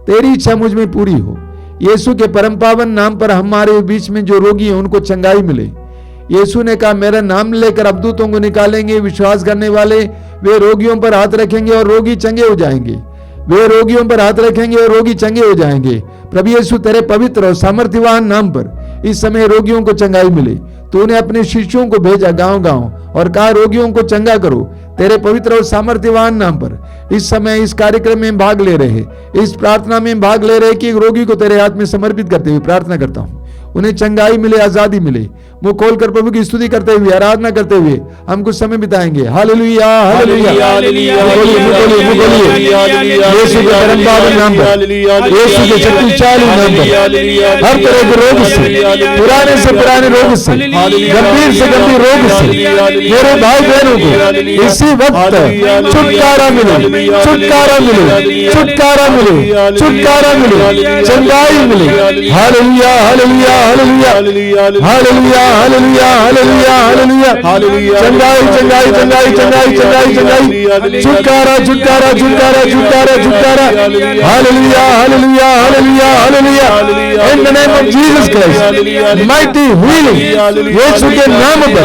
Speaker 3: तेरी इच्छा मुझ में पूरी हो। यीशु के परम पावन नाम पर हमारे बीच में जो रोगी हैं उनको चंगाई मिले। यीशु ने कहा मेरा नाम लेकर अबदूतों को निकालेंगे। विश्वास करने वाले वे रोगियों पर हाथ रखेंगे और रोगी चंगे हो जाएंगे। वे रोगियों पर हाथ रखेंगे और रोगी चंगे हो जाएंगे। प्रभु यीशु तेरे पवित्र और सामर्थ्यवान नाम पर इस समय रोगियों को चंगाई मिले। तूने अपने शिष्यों को भेजा गांव-गांव और कहा रोगियों को चंगा करो। तेरे पवित्र और सामर्थ्यवान नाम पर इस समय इस कार्यक्रम में भाग ले रहे, इस प्रार्थना में भाग ले रहे कि एक रोगी को तेरे हाथ में समर्पित करते हुए प्रार्थना करता हूं, उन्हें चंगाई मिले, आजादी मिले। मुंह खोलकर प्रभु की स्तुति करते हुए, आराधना करते हुए हम कुछ समय बिताएंगे। हालेलुया, हालेलुया, यीशु के परम पावन नाम पर, यीशु के शक्तिशाली नाम पर हर तरह के रोग से पुराने रोग से, गंभीर से गंभीर रोग से मेरे भाई बहनों को इसी वक्त छुटकारा मिले, छुटकारा मिले, छुटकारा मिले, छुटकारा मिले, चंगाई मिले। Hallelujah, hallelujah, hallelujah, hallelujah, hallelujah, hallelujah, hallelujah, चंगाई, चंगाई, चंगाई, चंगाई, चंगाई, चंगाई, छुटकारा, छुटकारा, छुटकारा, छुटकारा, छुटकारा। Hallelujah, hallelujah, hallelujah, hallelujah, in the name of Jesus Christ, mighty healing, Yeshu के नाम पर,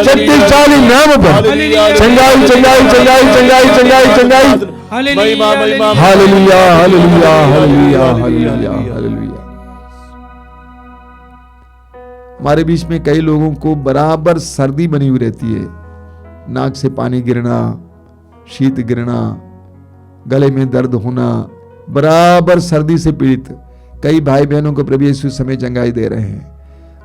Speaker 3: शक्तिशाली नाम पर, चंगाई, चंगाई, चंगाई, चंगाई, चंगाई, चंगाई।
Speaker 2: Hallelujah,
Speaker 3: hallelujah, hallelujah, hallelujah, hallelujah, hallelujah. हमारे बीच में कई लोगों को बराबर सर्दी बनी हुई रहती है, नाक से पानी गिरना, शीत गिरना, गले में दर्द होना, बराबर सर्दी से पीड़ित कई भाई बहनों को प्रभु यीशु समय चंगाई दे रहे हैं।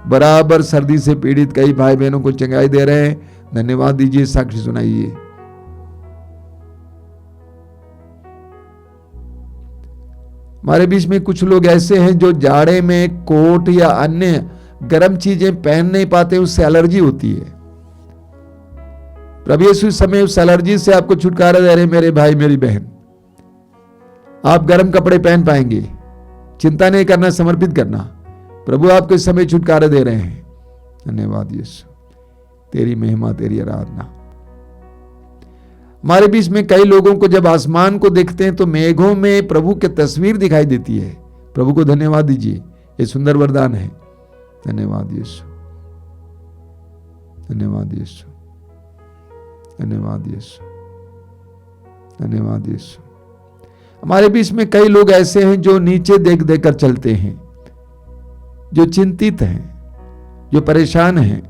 Speaker 3: बराबर सर्दी से पीड़ित कई भाई बहनों को चंगाई दे रहे हैं। धन्यवाद दीजिए, साक्षी सुनाइए। हमारे बीच में कुछ लोग ऐसे हैं जो जाड़े में कोट या अन्य गर्म चीजें पहन नहीं पाते, उससे एलर्जी होती है। प्रभु यीशु इस समय उस एलर्जी से आपको छुटकारा दे रहे हैं। मेरे भाई, मेरी बहन, आप गर्म कपड़े पहन पाएंगे, चिंता नहीं करना, समर्पित करना। प्रभु आपको इस समय छुटकारा दे रहे हैं। धन्यवाद यीशु, तेरी महिमा, तेरी आराधना। हमारे बीच में कई लोगों को जब आसमान को देखते हैं तो मेघों में प्रभु की तस्वीर दिखाई देती है। प्रभु को धन्यवाद दीजिए, ये सुंदर वरदान है। धन्यवाद यीशु, धन्यवाद यीशु, धन्यवाद यीशु, धन्यवाद यीशु। हमारे बीच में कई लोग ऐसे हैं जो नीचे देख देकर चलते हैं, जो चिंतित हैं, जो परेशान हैं।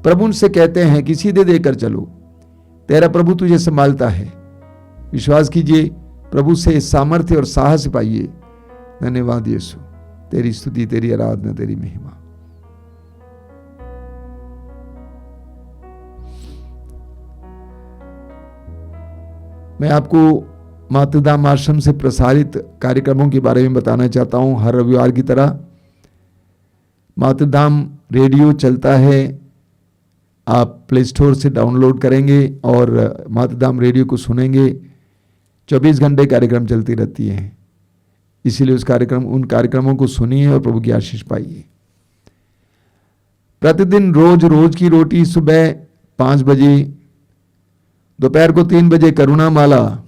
Speaker 3: प्रभु उनसे कहते हैं कि सीधे देकर चलो, तेरा प्रभु तुझे संभालता है। विश्वास कीजिए, प्रभु से सामर्थ्य और साहस पाइए। धन्यवाद यीशु, तेरी स्तुति, तेरी आराधना, तेरी महिमा। मैं आपको मातृधाम आश्रम से प्रसारित कार्यक्रमों के बारे में बताना चाहता हूं। हर रविवार की तरह मातृधाम रेडियो चलता है। आप प्ले स्टोर से डाउनलोड करेंगे और मातृधाम रेडियो को सुनेंगे। 24 घंटे कार्यक्रम चलती रहती है, इसीलिए उन कार्यक्रमों को सुनिए और प्रभु की आशीष पाइए। प्रतिदिन रोज की रोटी सुबह 5 बजे, दोपहर को 3 बजे करुणा माला,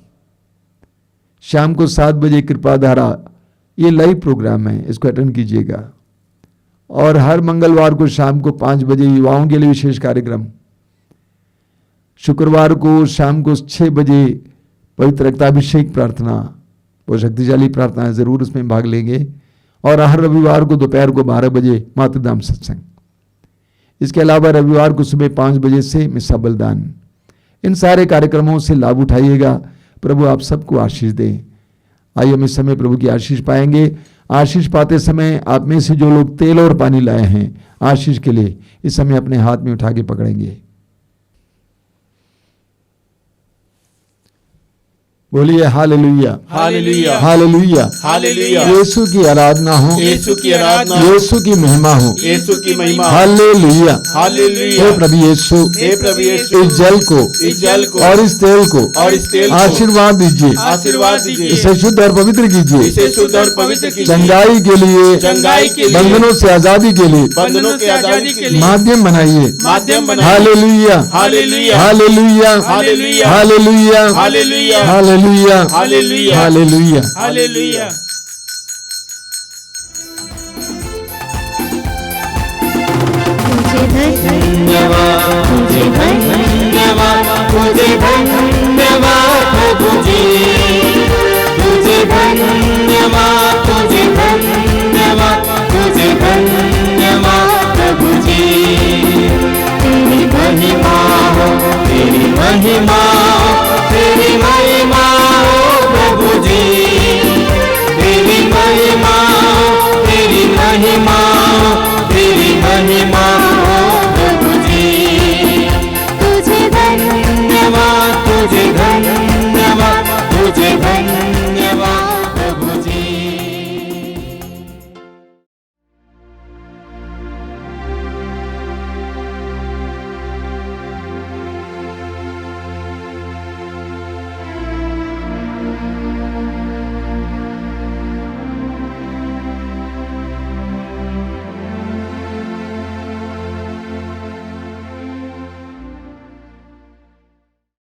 Speaker 3: शाम को 7 बजे कृपा धारा, ये लाइव प्रोग्राम है, इसको अटेंड कीजिएगा। और हर मंगलवार को शाम को 5 बजे युवाओं के लिए विशेष कार्यक्रम। शुक्रवार को शाम को 6 बजे पवित्र रक्ताभिषेक प्रार्थना, वो शक्तिशाली प्रार्थना है, जरूर उसमें भाग लेंगे। और हर रविवार को दोपहर को 12 बजे मातृधाम सत्संग। इसके अलावा रविवार को सुबह 5 बजे से मिस्सा बलिदान। इन सारे कार्यक्रमों से लाभ उठाइएगा। प्रभु आप सबको आशीष दे। आइए हम इस समय प्रभु की आशीष पाएंगे। आशीष पाते समय आप में से जो लोग तेल और पानी लाए हैं आशीष के लिए, इस समय अपने हाथ में उठा के पकड़ेंगे। बोलिए hallelujah,
Speaker 2: hallelujah,
Speaker 3: hallelujah,
Speaker 2: hallelujah.
Speaker 3: Yeshu की आराधना हो,
Speaker 2: यीशु की आराधना,
Speaker 3: यीशु की महिमा हो,
Speaker 2: यीशु की महिमा।
Speaker 3: Hallelujah,
Speaker 2: hallelujah.
Speaker 3: हे प्रभु यीशु,
Speaker 2: हे प्रभु यीशु,
Speaker 3: इस जल को,
Speaker 2: इस जल को
Speaker 3: और इस तेल को,
Speaker 2: और इस तेल को
Speaker 3: आशीर्वाद दीजिए,
Speaker 2: आशीर्वाद दीजिए।
Speaker 3: इसे शुद्ध और पवित्र कीजिए,
Speaker 2: इसे शुद्ध और पवित्र कीजिए।
Speaker 3: चंगाई के लिए,
Speaker 2: चंगाई के लिए,
Speaker 3: बंधनों से आजादी के लिए
Speaker 2: बंधनों से आजादी के लिए
Speaker 3: माध्यम बनाइए।
Speaker 2: माध्यम बनाइए।
Speaker 3: Hallelujah,
Speaker 2: hallelujah,
Speaker 3: hallelujah,
Speaker 2: hallelujah,
Speaker 3: hallelujah,
Speaker 2: hallelujah,
Speaker 3: hallelujah,
Speaker 2: hallelujah,
Speaker 3: hallelujah.
Speaker 2: Hallelujah.
Speaker 6: धन्यवाद तुझे, धन्यवाद तुझे, धन्यवाद प्रभु जी, तुझे धन्यवाद, तुझे धन्यवाद, तुझे धन्यवाद प्रभु जी। तेरी महिमा हो, तेरी महिमा